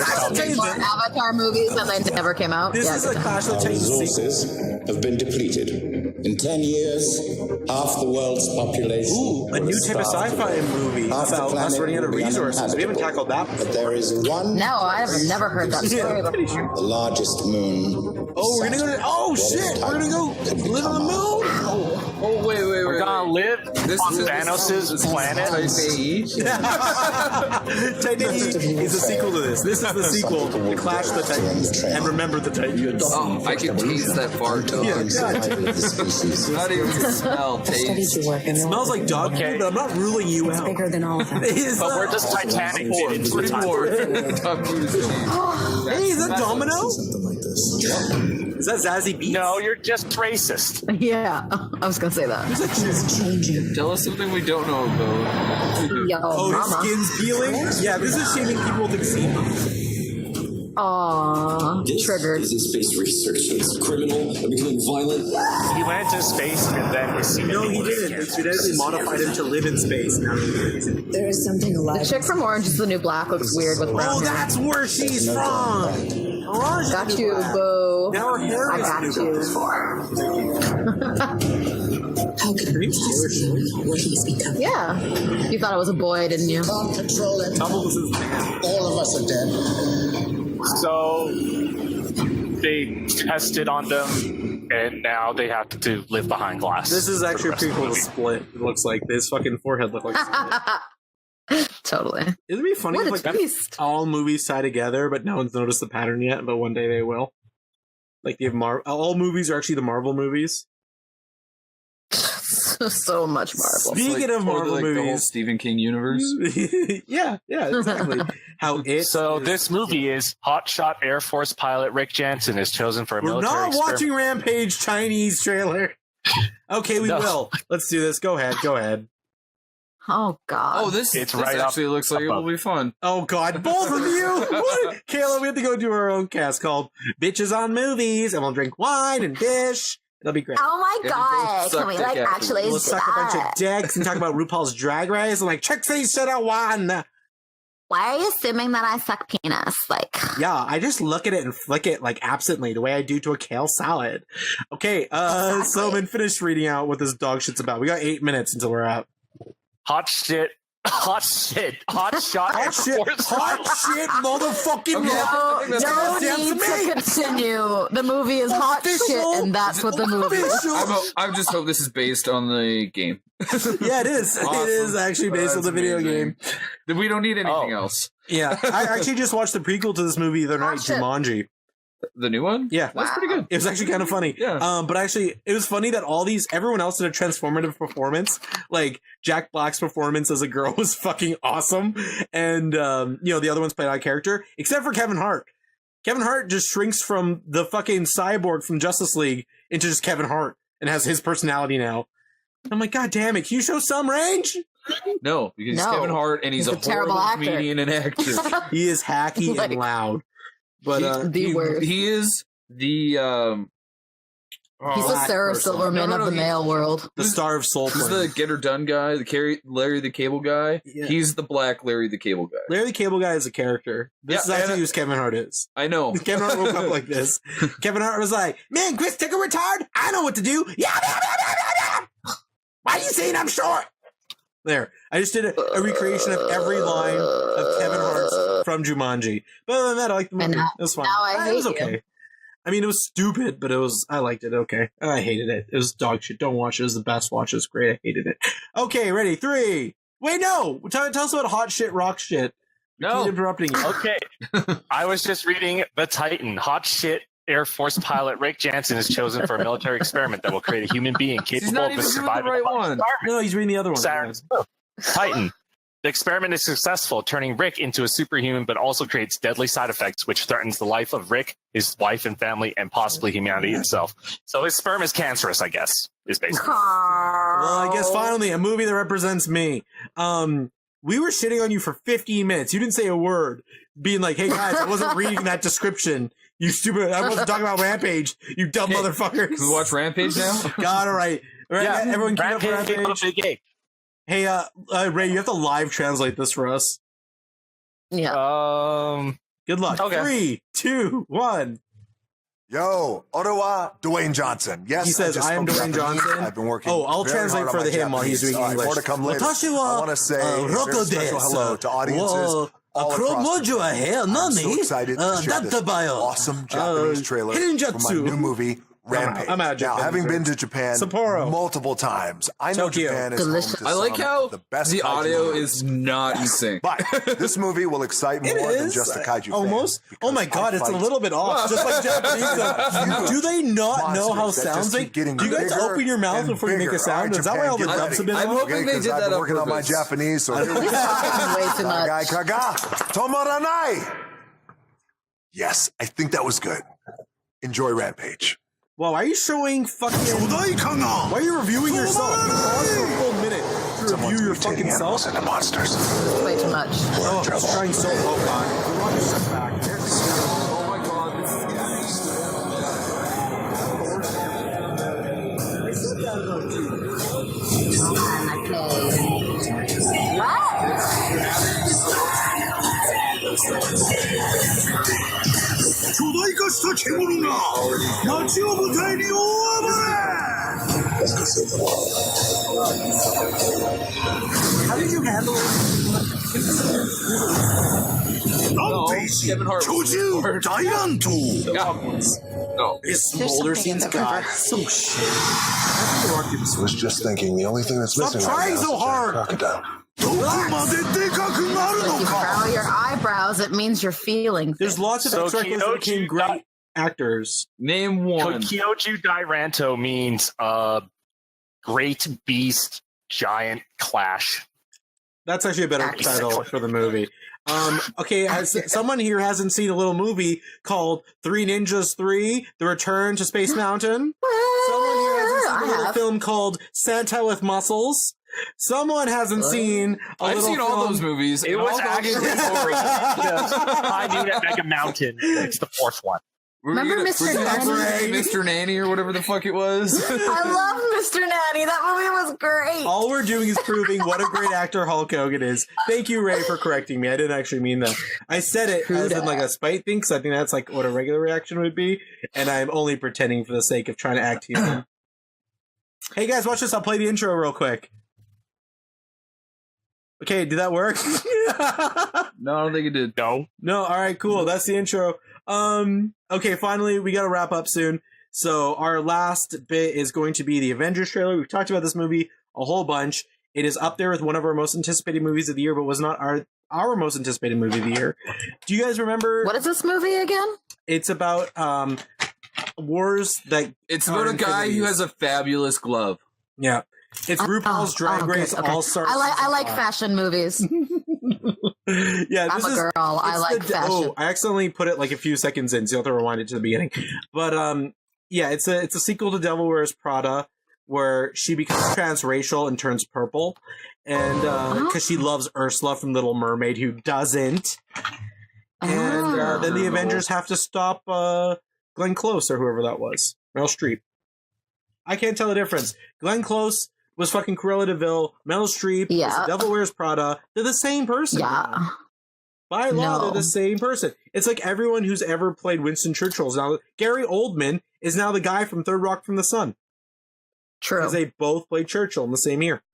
were more Avatar movies and they never came out?
This is a Clash of the Titans
resources have been depleted. In 10 years, half the world's population.
Ooh, a new type of sci-fi movie about us running out of resources. We haven't tackled that before.
But there is one.
No, I've never heard that story
before. The largest moon.
Oh, we're gonna go to. Oh shit! We're gonna go live on the moon.
Oh, wait.
We're gonna live on Thanos' planet.
Titan is a sequel to this. This is the sequel to Clash the Titans and Remember the Titans.
Oh, I can taste that fart. Not even smell, taste.
It smells like dog food, but I'm not ruling you out.
Bigger than all of them.
But we're just Titanic into the time.
Hey, is that Domino?
Something like this.
Is that Zazie Beetz?
No, you're just racist.
Yeah, I was gonna say that.
Tell us something we don't know about.
Yo,
Oh, his
mama.
skin's peeling? Yeah, this is shaming people with eczema.
Aww,
This
triggered.
is a space research. It's criminal and becoming violent.
He went into space and then his semen
No, he didn't. They genetically modified him to live in space. Now
There is something alive.
The chick from Orange is the New Black looks weird with brown
oh,
hair.
that's where she's from. Orange
Got
is
you,
black.
boo.
Now her hair
I
is
got
new
you.
How can we possibly know what he's become?
Yeah. You thought I was a boy, didn't you?
Can't control it.
Tumbles is bad.
All of us are dead.
So they tested on them, and now they have to live behind glass.
This is actually a
for the rest of the
prequel to
movie.
Split. It looks like his fucking forehead looked like Split.
Totally.
It'd be funny
What
if
a
like
twist.
all movies tie together, but no one's noticed the pattern yet. But one day they will. Like they have all movies are actually the Marvel movies.
So much Marvel.
Speaking of Marvel
the whole
movies,
Stephen King universe.
yeah, exactly. How it.
So this movie is hotshot Air Force pilot Rick Jansen is chosen for a
We're
military
not
experiment.
watching Rampage Chinese trailer. Okay, we
No.
will. Let's do this. Go ahead.
Oh, God.
Oh, this
It's
this
right
actually
up
looks like it will be fun.
Oh, God. Both of you. What? Kayla, we have to go do our own cast called Bitches on Movies, and we'll drink wine and dish. It'll be great.
Oh, my
Can we
God.
both suck
Can we,
dick
like,
after
actually
We'll
do
suck a bunch of
that?
dicks and talk about RuPaul's Drag Race and like, check these shit out one.
Why are you assuming that I suck penis? Like,
Yeah, I just look at it and flick it like absently, the way I do to a kale salad. Okay, so
Exactly.
I've been finished reading out what this dog shit's about. We got 8 minutes until we're out.
Hot shot
Hot shit, motherfucking
no need to continue. The movie is hot shit, and that's what the movie is.
I just hope this is based on the game.
Yeah, it is.
Awesome.
It is actually based on the video game.
We don't need anything else.
Yeah, I actually just watched the prequel to this movie the other night,
shit.
Jumanji.
The new one?
Yeah,
That's pretty good.
it was actually kind of funny.
Yeah.
But actually, it was funny that everyone else did a transformative performance. Like Jack Black's performance as a girl was fucking awesome, and the other ones played out of character, except for Kevin Hart. Kevin Hart just shrinks from the fucking cyborg from Justice League into just Kevin Hart and has his personality now. I'm like, God damn it! Can you show some range?
No, because he's
No.
Kevin Hart and he's a
terrible
horrible
actor.
comedian and actor.
He is hacky
Like,
and loud. But
the worst.
He is the
He's the Sarah
person.
Silverman of the male world.
The star of Soul
He's
Plane.
the Get Her Done guy, Larry the Cable Guy.
Yeah.
He's the black Larry the Cable Guy.
Larry the Cable Guy is a character. This is actually who Kevin Hart is.
I know.
Kevin Hart woke up like this. Kevin Hart was like, "Man, Chris took a retard. I know what to do. Yeah. Why are you saying I'm short?" There. I just did a recreation of every line of Kevin Hart's from Jumanji. But other than that, I liked the movie.
And
It was fun.
now I
It was
hate
okay.
you.
I mean, it was stupid, but I liked it. Okay. I hated it. It was dog shit. Don't watch it. It was the best watch. It was great. I hated it. Okay, ready? 3. Wait, no. Tell us about hot shit, rock shit.
No.
Keep interrupting you.
Okay. I was just reading The Titan. Hot shit Air Force pilot Rick Jansen is chosen for a military experiment that will create a human being
He's
capable
not
of
even doing the
surviving.
right one.
No, he's reading the other one.
Saturn. Titan. The experiment is successful, turning Rick into a superhuman, but also creates deadly side effects, which threatens the life of Rick, his wife and family, and possibly humanity itself. So his sperm is cancerous, I guess, is basically.
Well, I guess finally, a movie that represents me. We were shitting on you for 15 minutes. You didn't say a word, being like, "Hey guys, I wasn't reading that description. You stupid! I wasn't talking about Rampage. You dumb motherfuckers."
Can we watch Rampage now?
God, all right.
Yeah,
Everyone keep up for Rampage. Hey, Ray, you have to live translate this for us.
Yeah.
Good luck.
Okay.
3, 2, 1.
Yo, Ottawa, Dwayne Johnson. Yes,
He says,
just
"I am
spoke
Dwayne
Japanese.
Johnson."
I've been working.
Oh, I'll
very
translate
hard
for
on
the
my
him while he's doing
Japanese.
English.
More to come later.
Watashi wa,
I want to say a very special hello to audiences all across the world. I'm so excited to share this awesome Japanese trailer for my new movie, Rampage.
I'm out of Japan.
Now, having been to Japan multiple times, I know
Tokyo.
Japan is
Delicious.
home to
I like
some
how
of the best
the
kaiju
audio
movies.
is not in sync.
But this movie will excite more than just a kaiju
almost.
fan.
Oh my god, it's a little bit off. Just like Japanese. Do they not know how sounds make? Do you guys open your mouth before you make a sound? Is that why all the dubs have been?
I'm hoping they did that on
working on my
purpose.
Japanese, so
Way too much.
Kaga Tomoranai. Yes, I think that was good. Enjoy Rampage.
Well, why are you showing fucking? Why are you reviewing yourself? You paused for a full minute to review your fucking self.
And the monsters.
Way too much.
Oh, I was trying so hard.
Oh my god, this
How did you handle it?
Kevin Hart. No.
His smolder scenes, God, so shit.
I was just thinking, the only thing that's missing
Stop trying
right now
so
is a
hard.
crocodile.
If you frown your eyebrows, it means you're feeling.
There's lots of X-Records that became great actors.
Name one.
Kyoju Dairanto means great beast giant clash.
That's actually a better title for the movie. Okay, someone here hasn't seen a little movie called Three Ninjas 3, The Return to Space Mountain? Someone here hasn't seen a little film called Santa with Muscles? Someone hasn't seen
I've seen all those movies.
It was actually High Noon at Mega Mountain. It's the fourth one.
Remember Mr. Nanny?
Mr. Nanny or whatever the fuck it was.
I love Mr. Nanny. That movie was great.
All we're doing is proving what a great actor Hulk Hogan is. Thank you, Ray, for correcting me. I didn't actually mean that. I said it as in like a spite thing, because I think that's like what a regular reaction would be, and I'm only pretending for the sake of trying to act human. Hey guys, watch this. I'll play the intro real quick. Okay, did that work?
No, I don't think it did.
No, all right, cool. That's the intro. Okay, finally, we got to wrap up soon. So our last bit is going to be the Avengers trailer. We've talked about this movie a whole bunch. It is up there with one of our most anticipated movies of the year, but was not our most anticipated movie of the year. Do you guys remember?
What is this movie again?
It's about wars that.
It's about a guy who has a fabulous glove.
Yeah. It's RuPaul's Drag Race All-Star.
I like fashion movies.
Yeah,
I'm a girl. I like fashion.
Oh, I accidentally put it like a few seconds in, so you have to rewind it to the beginning. But yeah, it's a sequel to Devil Wears Prada, where she becomes transracial and turns purple, and because she loves Ursula from Little Mermaid, who doesn't. And then the Avengers have to stop Glenn Close or whoever that was, Meryl Streep. I can't tell the difference. Glenn Close was fucking Cruella de Vil. Meryl Streep was Devil Wears Prada. They're the same person.
Yeah.
By law, they're the same person. It's like everyone who's ever played Winston Churchill is now. Gary Oldman is now the guy from Third Rock from the Sun.
True.
Because they both played Churchill in the same year.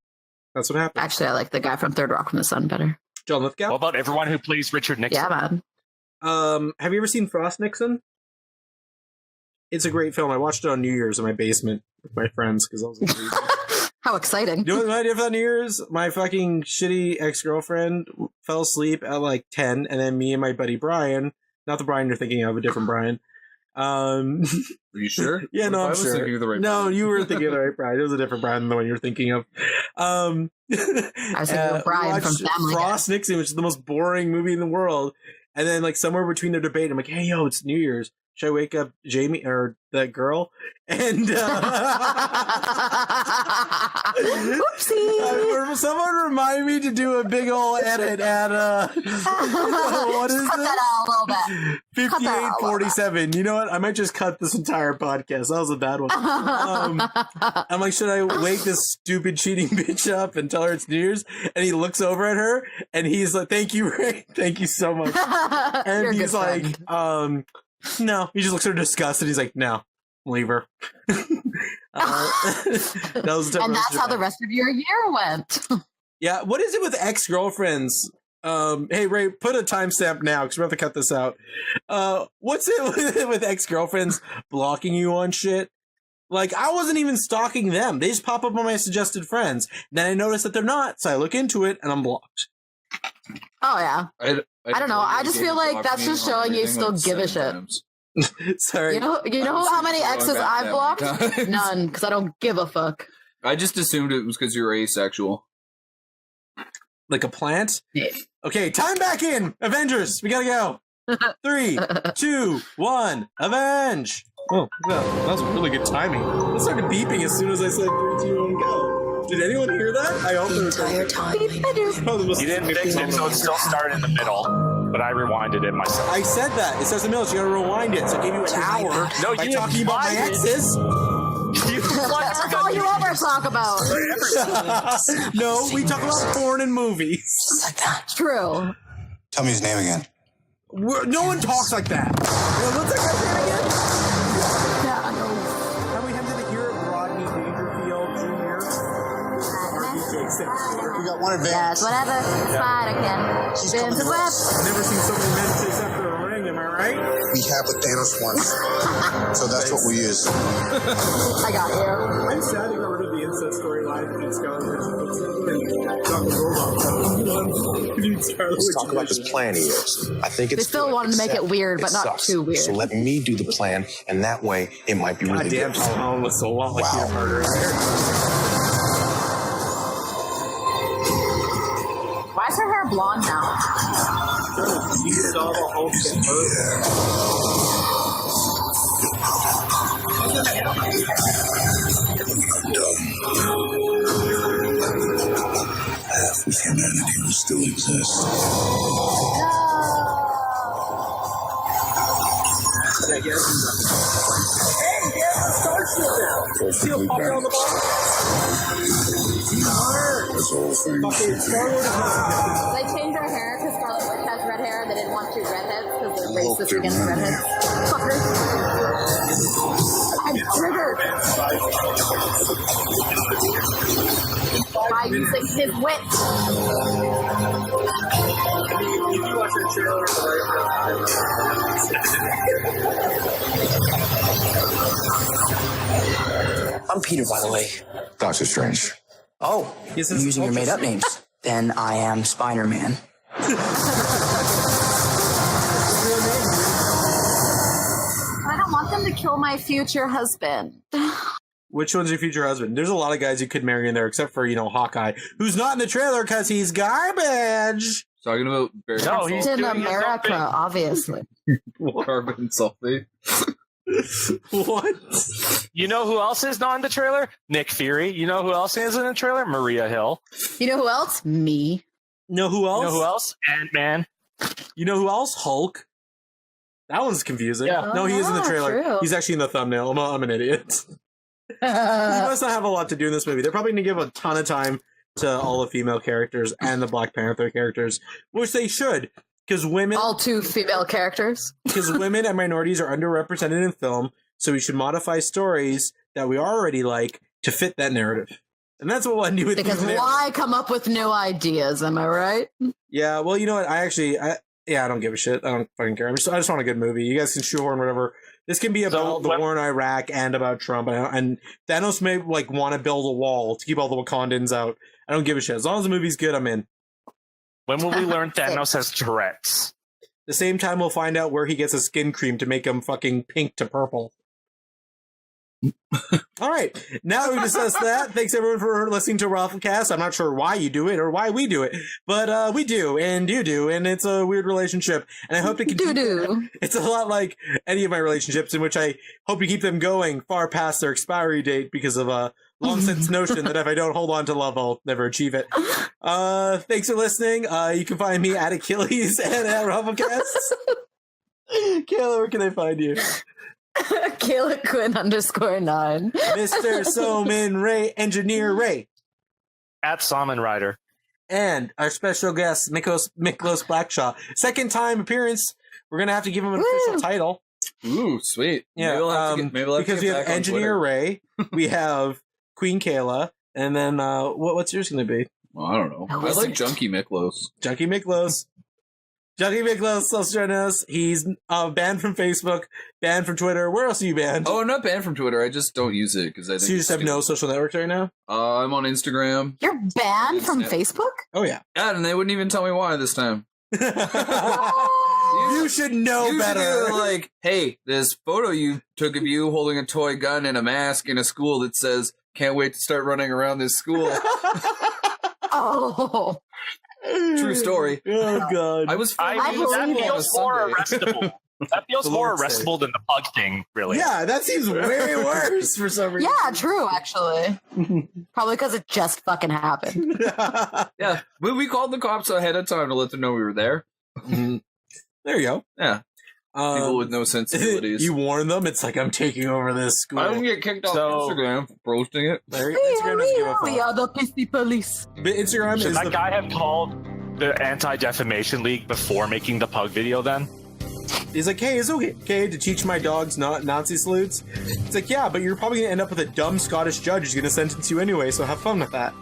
That's what happened.
Actually, I like the guy from Third Rock from the Sun better.
John Lithgow?
What about everyone who plays Richard Nixon?
Yeah, man.
Have you ever seen Frost Nixon? It's a great film. I watched it on New Year's in my basement with my friends because I was in
How exciting.
You know what I did for that New Year's? My fucking shitty ex-girlfriend fell asleep at like 10, and then me and my buddy Brian, not the Brian you're thinking of, a different Brian.
Are you sure?
Yeah, no, I'm sure.
Thinking of the right
no,
Brian.
you were thinking of the right Brian. It was a different Brian than the one you were thinking of.
I was thinking of Brian from Family Guy.
Frost Nixon, which is the most boring movie in the world. And then, like, somewhere between their debate, I'm like, hey, yo, it's New Year's. Should I wake up Jamie or that girl? And someone remind me to do a big old edit at what is
cut
this?
that out a little bit.
5847. You know what? I might just cut this entire podcast. That was a bad one. I'm like, should I wake this stupid cheating bitch up and tell her it's New Year's? And he looks over at her and he's like, "Thank you, Ray. Thank you so much." And
You're a
he's
good
like,
friend.
no. He just looks at her disgusted. He's like, no, leave her. That was
And that's how the rest of your year went.
Yeah, what is it with ex-girlfriends? Hey, Ray, put a timestamp now because we have to cut this out. What's it with ex-girlfriends blocking you on shit? Like, I wasn't even stalking them. They just pop up on my suggested friends. Then I notice that they're not, so I look into it and I'm blocked.
Oh, yeah. I don't know. I just feel like that's just showing you still give a shit.
Sorry.
You know how many exes I've blocked? None, because I don't give a fuck.
I just assumed it was because you were asexual.
Like a plant? Yeah. Okay, time back in! Avengers! We gotta go! 3, 2, 1, avenge! Oh, that was really good timing. It started beeping as soon as I said 3, 2, 1, go. Did anyone hear that? I hope the entire time.
You didn't fix it, so it still started in the middle. But I rewinded it myself.
I said that. It starts in the middle, so you gotta rewind it. So I gave you an hour by talking about my exes.
That's all you ever talk about.
No, we talk about porn and movies.
Like that. True.
Tell me his name again.
No one talks like that. What's that guy's name again? Yeah, I know. Have we had to hear Rodney Dangerfield Jr.?
We got one advance.
Yes, whatever. Spider-Can. Spin the web.
I've never seen so many men chase after a ring, am I right?
We had with Thanos once. So that's what we use.
I got you.
I'm sad they got rid of the incest storyline and Scarlet
Let's talk about this plan he is. I think it's
they still wanted to make it weird, but not too weird.
So let me do the plan, and that way it might be really good.
Tom was so long like a murderer there.
Why is her hair blonde now?
You saw the whole
Half of humanity will still exist.
Hey, get the starship now. See how popular on the
They changed her hair because Scarlet Witch has red hair. They didn't want two redheads because they're racist against redheads. Fuckers. I'm triggered. By using his wit.
You watch the trailer
I'm Peter, by the way.
Doctor Strange.
Oh, you're using your made-up names. Then I am Spider-Man.
I don't want them to kill my future husband.
Which one's your future husband? There's a lot of guys you could marry in there, except for, Hawkeye, who's not in the trailer because he's garbage.
Talking about
no, he's in America, obviously.
Carbon sulfate.
What?
You know who else is not in the trailer? Nick Fury. You know who else is in the trailer? Maria Hill.
You know who else? Me.
Know who else?
You know who else? Ant-Man.
You know who else? Hulk. That one's confusing.
Yeah.
No, he is in the trailer.
True.
He's actually in the thumbnail. I'm an idiot. He must not have a lot to do in this movie. They're probably going to give a ton of time to all the female characters and the Black Panther characters, which they should, because women...
All 2 female characters.
Because women and minorities are underrepresented in film, so we should modify stories that we already like to fit that narrative. And that's what we'll do with
because why come up with new ideas, am I right?
Yeah, well, you know what? I don't give a shit. I don't fucking care. I just want a good movie. You guys can shoehorn whatever. This can be about the war in Iraq and about Trump. And Thanos may want to build a wall to keep all the Wakandans out. I don't give a shit. As long as the movie's good, I'm in.
When will we learn Thanos has Tourette's?
The same time we'll find out where he gets a skin cream to make him fucking pink to purple. All right. Now that we've discussed that, thanks everyone for listening to ROFLcast. I'm not sure why you do it or why we do it, but we do, and you do, and it's a weird relationship. And I hope to continue. It's a lot like any of my relationships, in which I hope to keep them going far past their expiry date because of a long since notion that if I don't hold on to love, I'll never achieve it. Thanks for listening. You can find me at Achilles and at ROFLcast. Kayla, where can I find you?
Kayla Quinn _9.
Mr. Soman Ray, Engineer Ray.
At Salmon Rider.
And our special guest, Miklos Blackshaw. Second time appearance. We're going to have to give him an official title.
Ooh, sweet.
Yeah, because we have Engineer Ray, we have Queen Kayla, and then what's yours going to be?
Well, I don't know. I like Junkie Miklos.
Junkie Miklos. Junkie Miklos also join us. He's banned from Facebook, banned from Twitter. Where else are you banned?
Oh, I'm not banned from Twitter. I just don't use it because I think.
So you just have no social networks right now?
I'm on Instagram.
You're banned from Facebook?
Oh yeah.
Yeah, and they wouldn't even tell me why this time.
You should know better.
Like, hey, this photo you took of you holding a toy gun and a mask in a school that says, "Can't wait to start running around this school."
Oh.
True story.
Oh god.
I was.
That feels more arrestable. That feels more arrestable than the Pug thing, really.
Yeah, that seems way worse for some reason.
Yeah, true, actually. Probably because it just fucking happened.
Yeah, we called the cops ahead of time to let them know we were there.
There you go.
Yeah. People with no sensibilities.
You warn them. It's like, I'm taking over this school.
I didn't get kicked off Instagram for posting it.
Instagram doesn't give a fuck.
We are the pissy police.
But Instagram
Should
is
that guy have called the Anti-Defamation League before making the Pug video then?
He's like, hey, is it okay to teach my dogs not Nazi salutes? It's like, yeah, but you're probably going to end up with a dumb Scottish judge who's going to sentence you anyway, so have fun with that.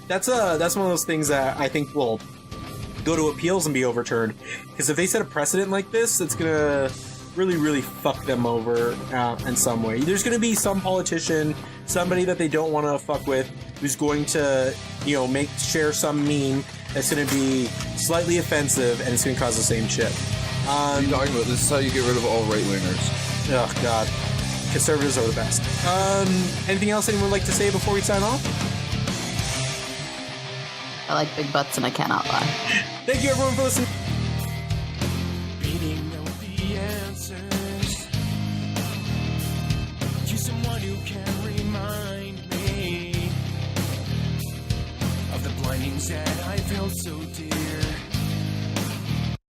That's one of those things that I think will go to appeals and be overturned. Because if they set a precedent like this, it's going to really, really fuck them over in some way. There's going to be some politician, somebody that they don't want to fuck with, who's going to, share some meme that's going to be slightly offensive, and it's going to cause the same shit.
What are you talking about? This is how you get rid of all right-wingers.
Oh, God. Conservatives are the best. Anything else anyone would like to say before we sign off?
I like big butts and I cannot lie.
Thank you, everyone, for listening.
Beating out the answers to someone who can remind me of the blindings that I felt so dear.